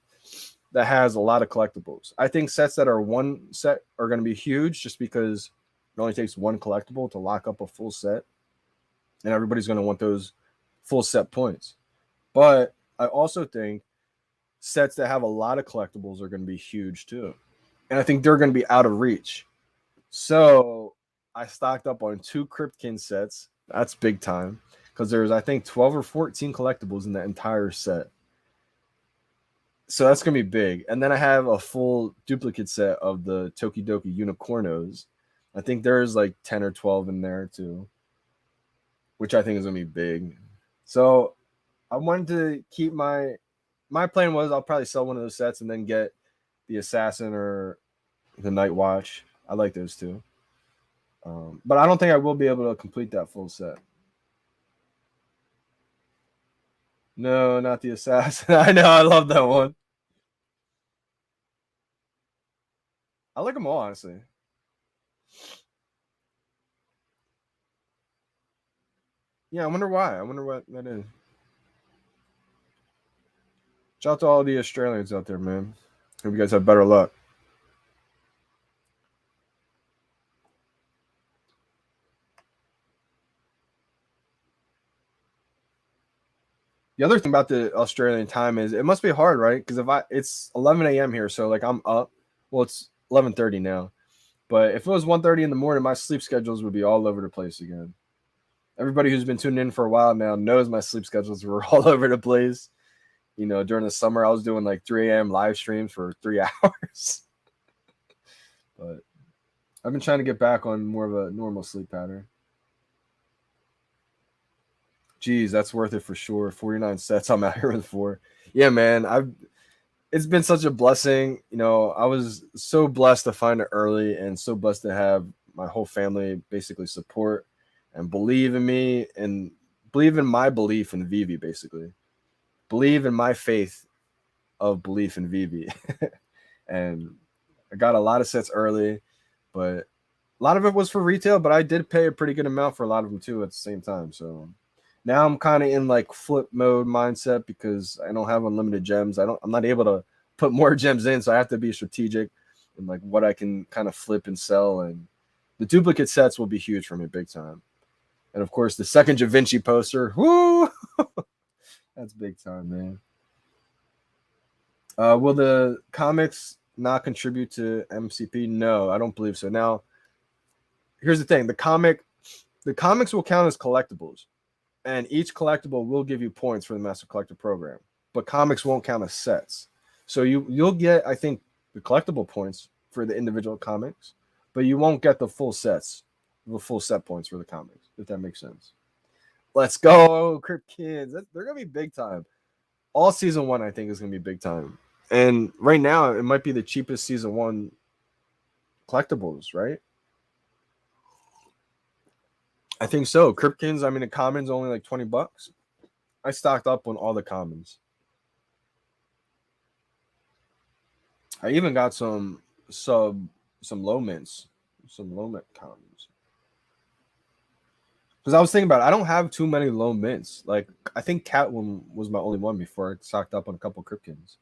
that has a lot of collectibles. I think sets that are one set are going to be huge just because it only takes one collectible to lock up a full set. And everybody's going to want those full set points. But I also think sets that have a lot of collectibles are going to be huge too. And I think they're going to be out of reach. So I stocked up on 2 Cryptkin sets. That's big time. Because there's, I think, 12 or 14 collectibles in the entire set. So that's going to be big. And then I have a full duplicate set of the Tokidoki Unicornos. I think there's like 10 or 12 in there too, which I think is going to be big. So I wanted to keep my plan was I'll probably sell one of those sets and then get the Assassin or the Night Watch. I like those two. But I don't think I will be able to complete that full set. No, not the Assassin. I know. I love that one. I like them all, honestly. Yeah, I wonder why. I wonder what that is. Shout out to all the Australians out there, man. Hope you guys have better luck. The other thing about the Australian time is it must be hard, right? Because it's 11 a.m. here, so like I'm up. Well, it's 11:30 now, but if it was 1:30 in the morning, my sleep schedules would be all over the place again. Everybody who's been tuning in for a while now knows my sleep schedules were all over the place. You know, during the summer, I was doing like 3 a.m. live streams for 3 hours. But I've been trying to get back on more of a normal sleep pattern. Geez, that's worth it for sure. 49 sets I'm out here with 4. Yeah, man. It's been such a blessing. You know, I was so blessed to find it early and so blessed to have my whole family basically support and believe in me and believe in my belief in VeVe, basically. Believe in my faith of belief in VeVe. And I got a lot of sets early, but a lot of it was for retail, but I did pay a pretty good amount for a lot of them too at the same time. So now I'm kind of in like flip mode mindset because I don't have unlimited gems. I'm not able to put more gems in, so I have to be strategic in like what I can kind of flip and sell. And the duplicate sets will be huge for me, big time. And of course, the second Da Vinci poster, whoo, that's big time, man. Will the comics not contribute to MCP? No, I don't believe so. Now, here's the thing: the comics will count as collectibles, and each collectible will give you points for the Master Collector program. But comics won't count as sets, so you'll get, I think, the collectible points for the individual comics, but you won't get the full sets, the full set points for the comics, if that makes sense. Let's go, Crypt Kids. They're gonna be big time. All season 1, I think, is gonna be big time. And right now, it might be the cheapest season 1 collectibles, right? I think so. Cryptkins, I mean, the commons only like $20. I stocked up on all the commons. I even got some low mints, some low mint commons. Because I was thinking about it, I don't have too many low mints. Like, I think Catwoman was my only one before I stocked up on a couple Cryptkins.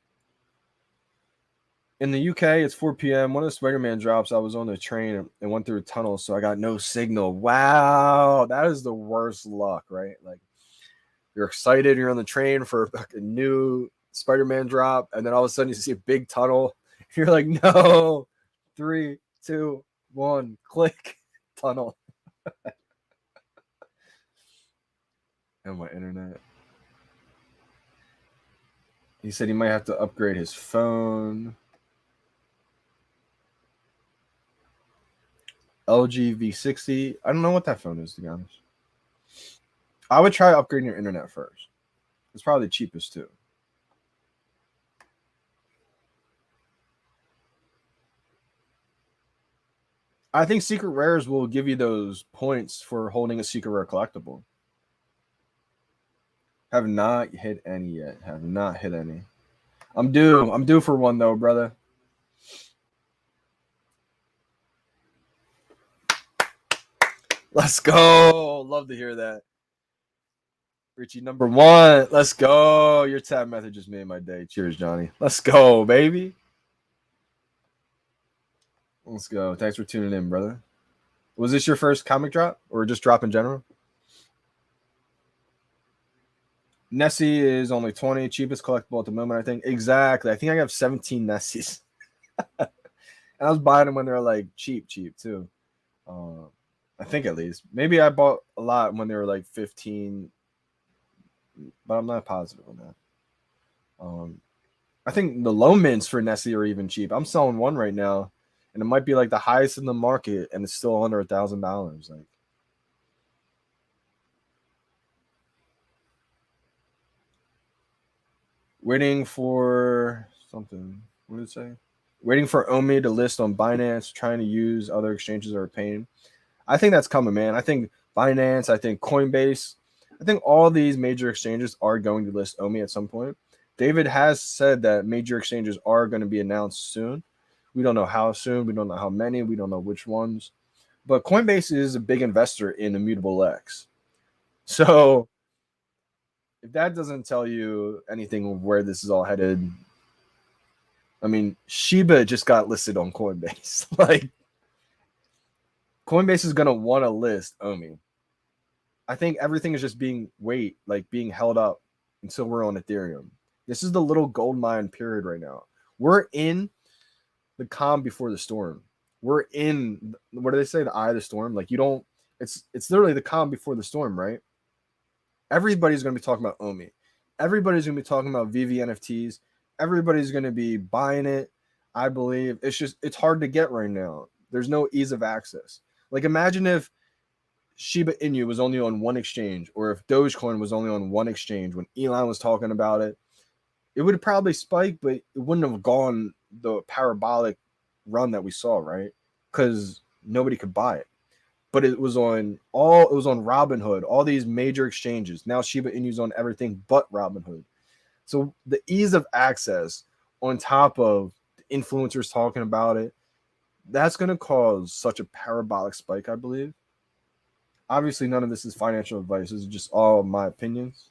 In the UK, it's 4 p.m. One of the Spider-Man drops, I was on the train and went through a tunnel, so I got no signal. Wow, that is the worst luck, right? Like, you're excited, you're on the train for a new Spider-Man drop, and then all of a sudden you see a big tunnel. You're like, no. 3, 2, 1, click, tunnel. And my internet. He said he might have to upgrade his phone. LG V60. I don't know what that phone is, to be honest. I would try upgrading your internet first. It's probably the cheapest too. I think secret rares will give you those points for holding a secret rare collectible. Have not hit any yet. Have not hit any. I'm due for one though, brother. Let's go. Love to hear that. Richie number 1. Let's go. Your tab method just made my day. Cheers, Johnny. Let's go, baby. Let's go. Thanks for tuning in, brother. Was this your first comic drop or just drop in general? Nessie is only 20, cheapest collectible at the moment, I think. Exactly. I think I have 17 Nessies. And I was buying them when they were like cheap too. I think at least. Maybe I bought a lot when they were like 15, but I'm not positive on that. I think the low mints for Nessie are even cheap. I'm selling one right now, and it might be like the highest in the market, and it's still under $1,000. Like, waiting for something. What did it say? Waiting for Omi to list on Binance, trying to use other exchanges are a pain. I think that's coming, man. I think Binance, I think Coinbase, I think all these major exchanges are going to list Omi at some point. David has said that major exchanges are going to be announced soon. We don't know how soon. We don't know how many. We don't know which ones. But Coinbase is a big investor in Immutable X. So if that doesn't tell you anything of where this is all headed, I mean, Shiba just got listed on Coinbase. Like, Coinbase is going to want to list Omi. I think everything is just being held up until we're on Ethereum. This is the little gold mine period right now. We're in the calm before the storm. We're in, what do they say? The eye of the storm. Like, it's literally the calm before the storm, right? Everybody's going to be talking about Omi. Everybody's going to be talking about VeVe NFTs. Everybody's going to be buying it. I believe it's hard to get right now. There's no ease of access. Like, imagine if Shiba Inu was only on one exchange, or if Dogecoin was only on one exchange when Elon was talking about it. It would have probably spiked, but it wouldn't have gone the parabolic run that we saw, right? Because nobody could buy it. but it was on Robinhood, all these major exchanges. Now Shiba Inu's on everything but Robinhood. So the ease of access on top of influencers talking about it, that's going to cause such a parabolic spike, I believe. Obviously, none of this is financial advice. This is just all my opinions.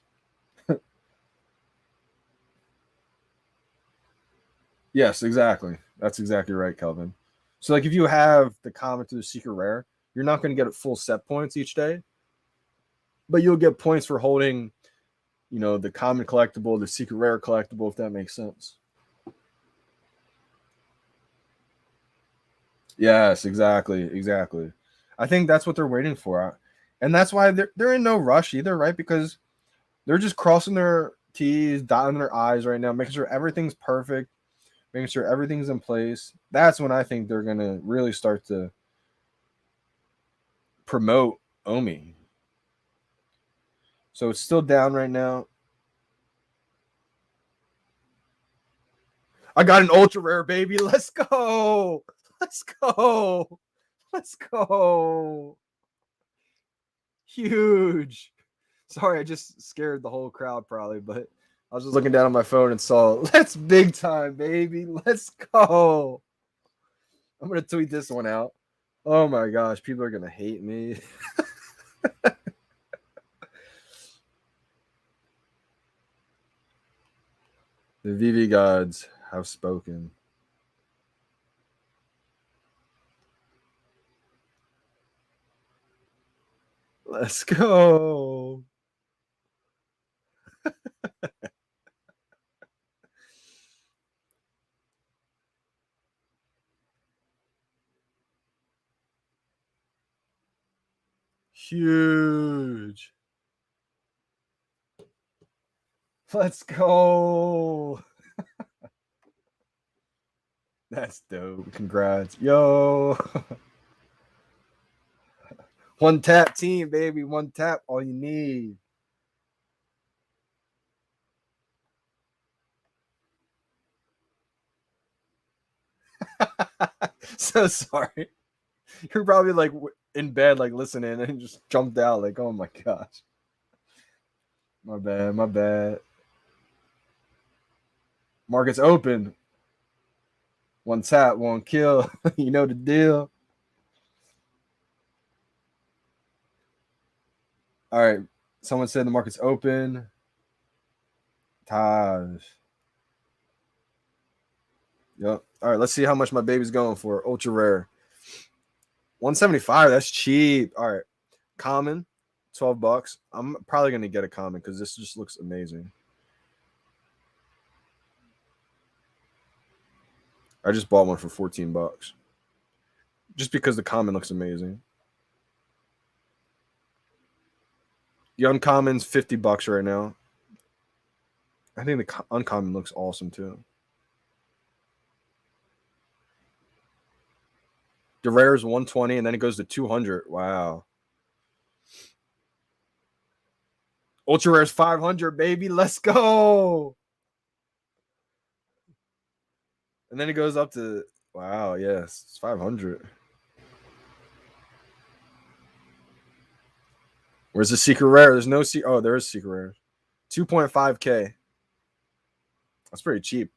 Yes, exactly. That's exactly right, Kelvin. So, like, if you have the common to the secret rare, you're not going to get it full set points each day, but you'll get points for holding, the common collectible, the secret rare collectible, if that makes sense. Yes, exactly. I think that's what they're waiting for, and that's why they're in no rush either, right? Because they're just crossing their T's, dotting their I's right now, making sure everything's perfect, making sure everything's in place. That's when I think they're gonna really start to promote Omi. So it's still down right now. I got an ultra rare, baby. Let's go. Let's go. Let's go. Huge. Sorry, I just scared the whole crowd probably, but I was just looking down on my phone and saw, let's big time, baby. Let's go. I'm going to tweet this one out. Oh my gosh, people are going to hate me. The VeVe gods have spoken. Let's go. Huge. Let's go. That's dope. Congrats. Yo. One tap team, baby. One tap, all you need. So sorry. You're probably like in bed, like listening, and just jumped out, like, oh my gosh. My bad, my bad. Market's open. One tap, one kill. You know the deal. All right. Someone said the market's open. Taj. Yep. All right. Let's see how much my baby's going for. Ultra rare. 175. That's cheap. All right. Common. $12. I'm probably gonna get a common because this just looks amazing. I just bought one for $14. Just because the common looks amazing. The uncommon's $50 right now. I think the uncommon looks awesome too. The rare is 120 and then it goes to 200. Wow. Ultra rare is 500, baby. Let's go. And then it goes up to, wow, yes, it's 500. Where's the secret rare? There's no secret. Oh, there is secret rare. 2.5K. That's pretty cheap.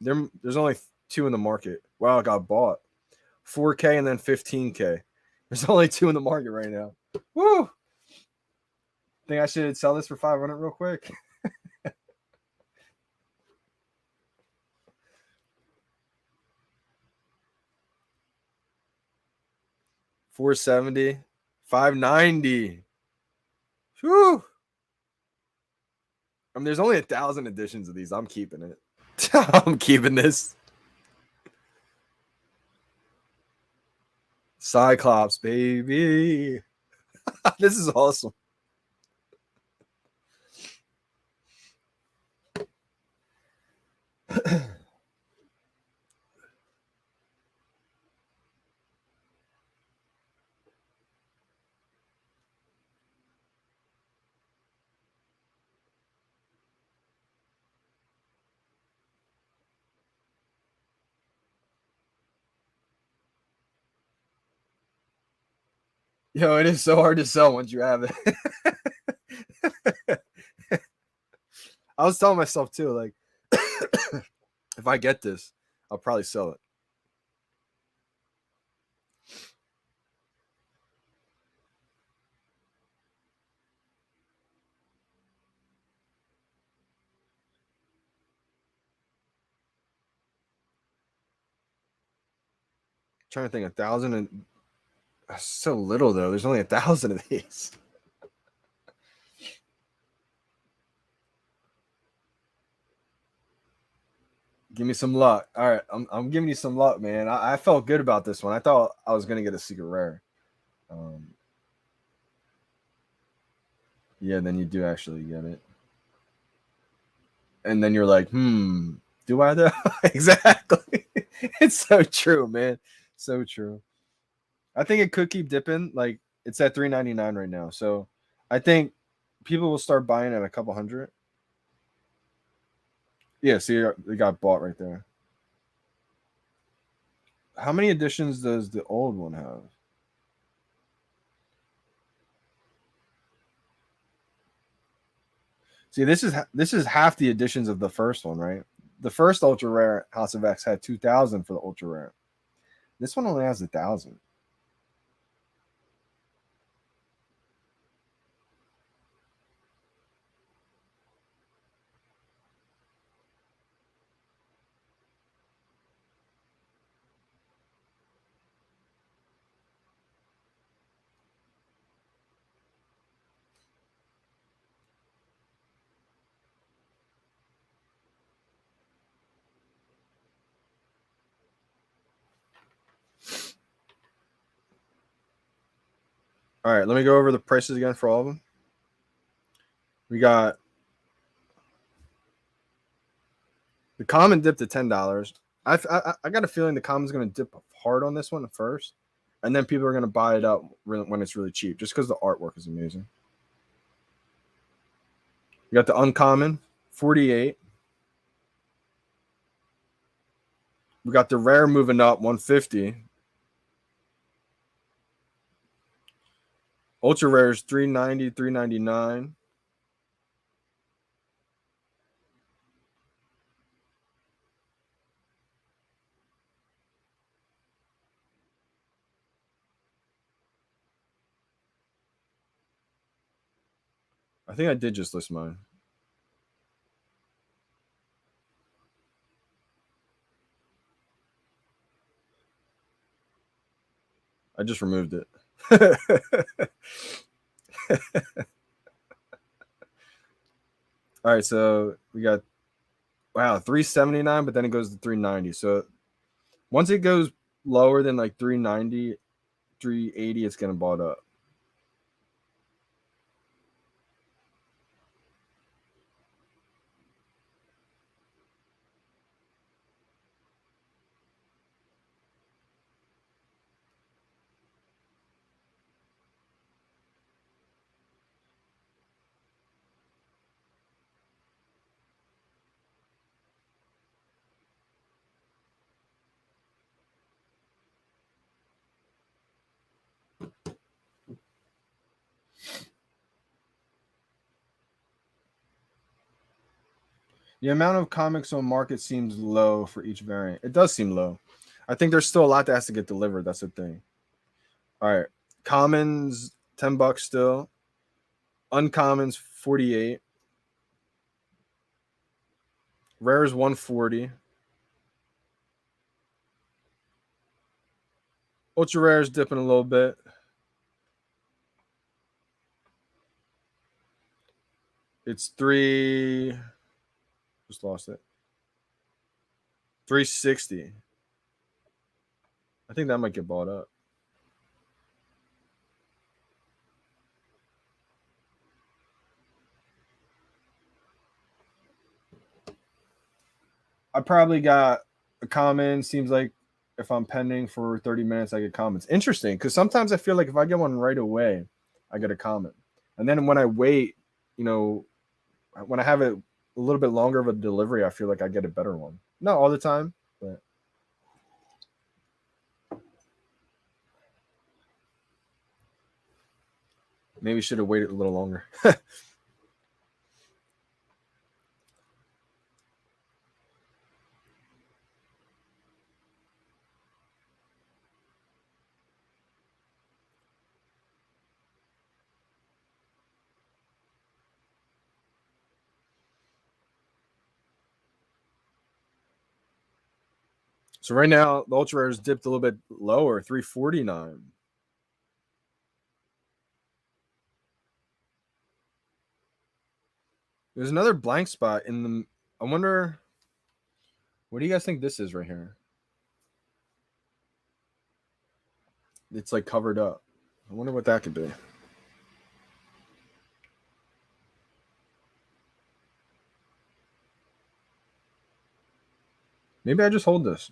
There's only two in the market. Wow, it got bought. 4K and then 15K. There's only two in the market right now. Woo! Think I should sell this for 500 real quick? 470, 590. Whew. I mean, there's only 1,000 editions of these. I'm keeping it. I'm keeping this. Cyclops, baby. This is awesome. Yo, it is so hard to sell once you have it. I was telling myself too, like, if I get this, I'll probably sell it. Trying to think, 1,000 and that's so little though. There's only 1,000 of these. Give me some luck. All right, I'm giving you some luck, man. I felt good about this one. I thought I was gonna get a secret rare. Yeah, then you do actually get it, and then you're like, do I though? Exactly. It's so true, man. So true. I think it could keep dipping. Like it's at $3.99 right now, so I think people will start buying at a couple hundred. Yeah, see, they got bought right there. How many editions does the old one have? See, this is half the editions of the first one, right? The first ultra rare House of X had 2,000 for the ultra rare. This one only has 1,000. All right, let me go over the prices again for all of them. We got the common dipped to $10. I got a feeling the common's going to dip hard on this one first, and then people are going to buy it up when it's really cheap, just because the artwork is amazing. We got the uncommon, 48. We got the rare moving up, 150. Ultra rare is 390, 399. I think I did just list mine. I just removed it. All right, so we got 379, but then it goes to 390. So once it goes lower than like 390, 380, it's gonna bought up. The amount of comics on market seems low for each variant. It does seem low. I think there's still a lot that has to get delivered. That's the thing. All right. Commons, $10 still. Uncommons, 48. Rares, 140. Ultra rares dipping a little bit. It's just lost it. 360. I think that might get bought up. I probably got a comment. Seems like if I'm pending for 30 minutes, I get comments. Interesting, because sometimes I feel like if I get one right away, I get a comment. And then when I wait, when I have it a little bit longer of a delivery, I feel like I get a better one. Not all the time, but Maybe should have waited a little longer. So right now, the ultra rares dipped a little bit lower, 349. There's another blank spot in the. I wonder. What do you guys think this is right here? It's like covered up. I wonder what that could be. Maybe I just hold this.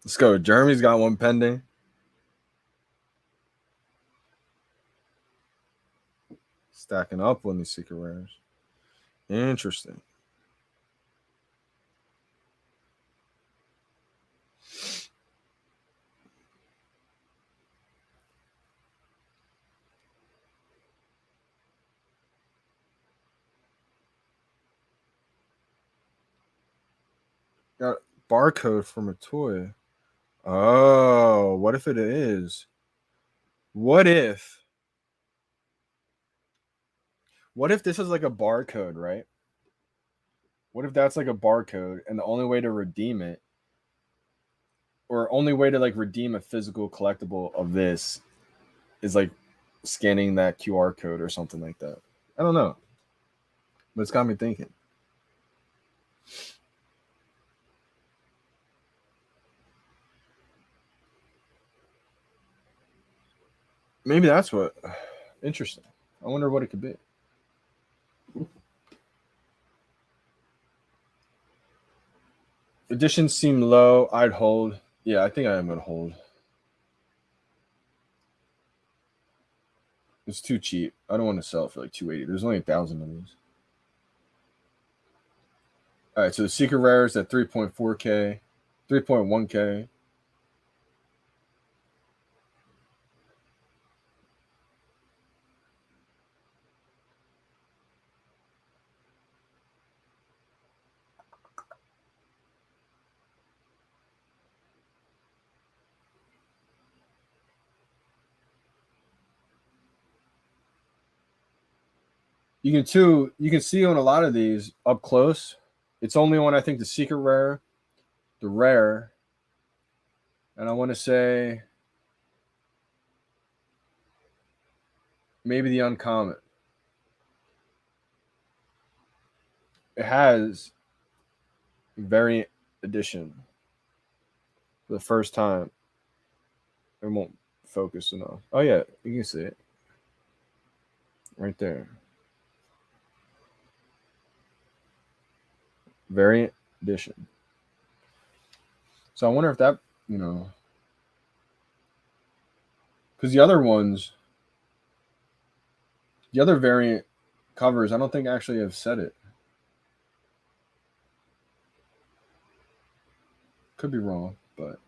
Let's go. Jeremy's got one pending. Stacking up on these secret rares. Interesting. Got barcode from a toy. Oh, what if it is? What if this is like a barcode, right? What if that's like a barcode and the only way to redeem it or only way to like redeem a physical collectible of this is like scanning that QR code or something like that. I don't know. But it's got me thinking. Maybe that's what interesting. I wonder what it could be. Additions seem low. I'd hold. Yeah, I think I am gonna hold. It's too cheap. I don't want to sell it for like 280. There's only 1,000 of these. All right, so the secret rare is at 3.4K, 3.1K. You can see on a lot of these up close. It's only on I think the secret rare, the rare, and I want to say maybe the uncommon. It has variant edition for the first time. It won't focus enough. Oh yeah, you can see it right there. Variant edition. So I wonder if that, because the other ones, the other variant covers, I don't think actually have said it. Could be wrong, but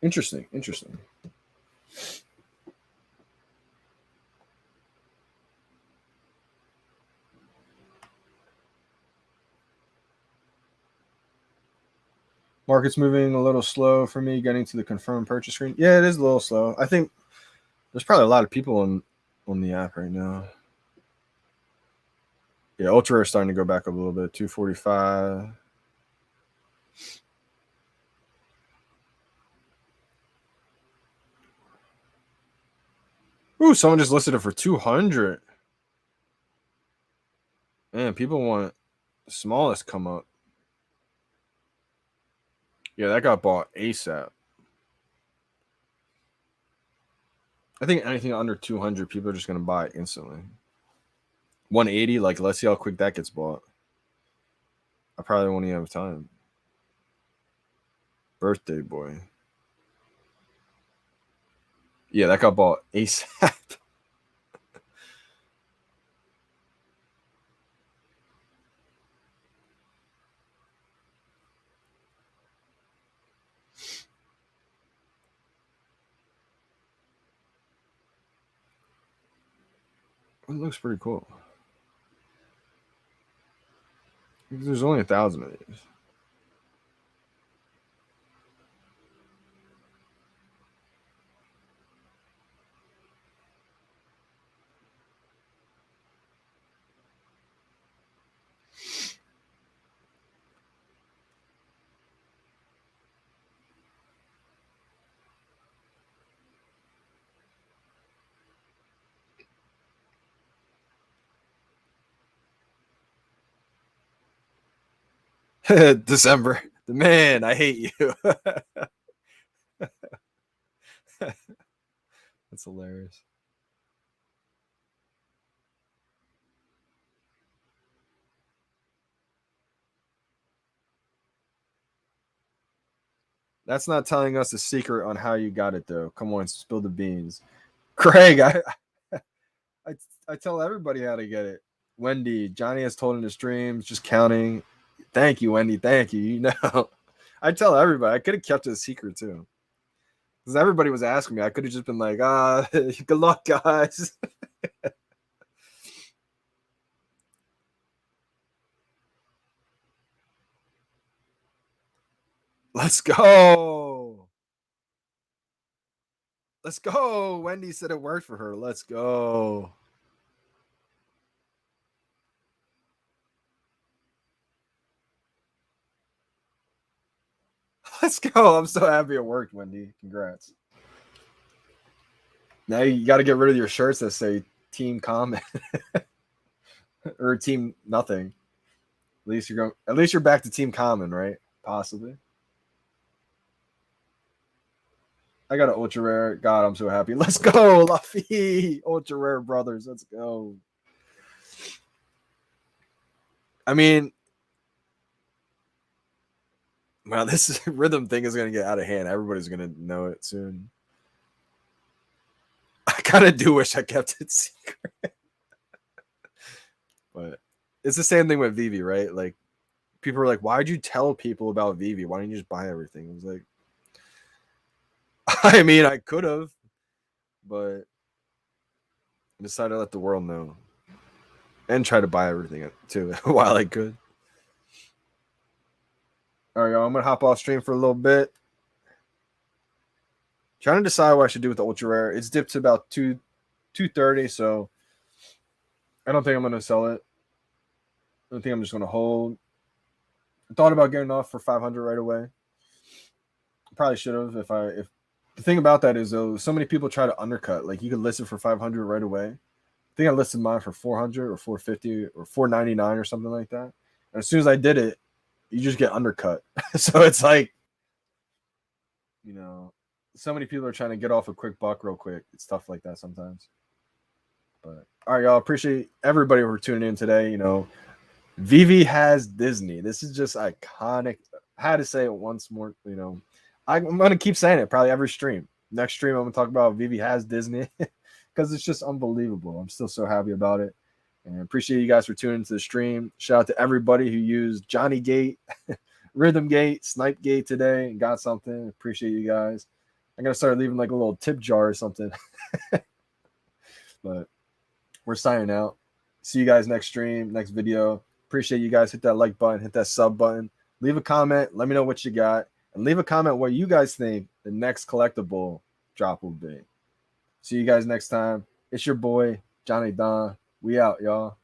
interesting. Market's moving a little slow for me getting to the confirmed purchase screen. Yeah, it is a little slow. I think there's probably a lot of people on the app right now. Yeah, Ultra Rare is starting to go back up a little bit. 245. Ooh, someone just listed it for 200. Man, people want the smallest come up. Yeah, that got bought ASAP. I think anything under 200, people are just gonna buy it instantly. 180, like let's see how quick that gets bought. I probably won't even have time. Birthday boy. Yeah, that got bought ASAP. It looks pretty cool. There's only 1,000 of these. December. Man, I hate you. That's hilarious. That's not telling us the secret on how you got it, though. Come on, spill the beans. Craig, I, I tell everybody how to get it. Wendy, Johnny has told in his streams, just counting. Thank you, Wendy. Thank you. You know, I tell everybody. I could have kept it a secret, too. Because everybody was asking me. I could have just been like, good luck, guys. Let's go. Let's go. Wendy said it worked for her. Let's go. Let's go. I'm so happy it worked, Wendy. Congrats. Now you got to get rid of your shirts that say Team Comment or Team Nothing. At least you're going. At least you're back to Team Common, right? Possibly. I got an ultra rare. God, I'm so happy. Let's go, Luffy. Ultra rare brothers. Let's go. I mean, wow, this rhythm thing is gonna get out of hand. Everybody's gonna know it soon. I kind of do wish I kept it secret, but it's the same thing with VeVe, right? Like, people are like, "Why'd you tell people about VeVe? Why didn't you just buy everything?" I was like, I mean, I could have, but I decided to let the world know and try to buy everything too while I could. All right, y'all. I'm gonna hop off stream for a little bit. Trying to decide what I should do with the ultra rare. It's dipped to about 230, so I don't think I'm gonna sell it. I think I'm just gonna hold. I thought about getting off for 500 right away. Probably should have if the thing about that is though, so many people try to undercut. Like, you could list it for 500 right away. I think I listed mine for 400 or 450 or 499 or something like that. And as soon as I did it, you just get undercut. So it's like, you know, so many people are trying to get off a quick buck real quick. It's stuff like that sometimes. But all right, y'all. Appreciate everybody for tuning in today. You know, VeVe has Disney. This is just iconic. I had to say it once more. You know, I'm gonna keep saying it probably every stream. Next stream, I'm gonna talk about VeVe has Disney because it's just unbelievable. I'm still so happy about it, and appreciate you guys for tuning into the stream. Shout out to everybody who used Johnny Gate, Rhythm Gate, Snipe Gate today and got something. Appreciate you guys. I'm gonna start leaving like a little tip jar or something. But we're signing out. See you guys next stream, next video. Appreciate you guys. Hit that like button, hit that sub button. Leave a comment. Let me know what you got. And leave a comment what you guys think the next collectible drop will be. See you guys next time. It's your boy, Johnny Dunn. We out, y'all.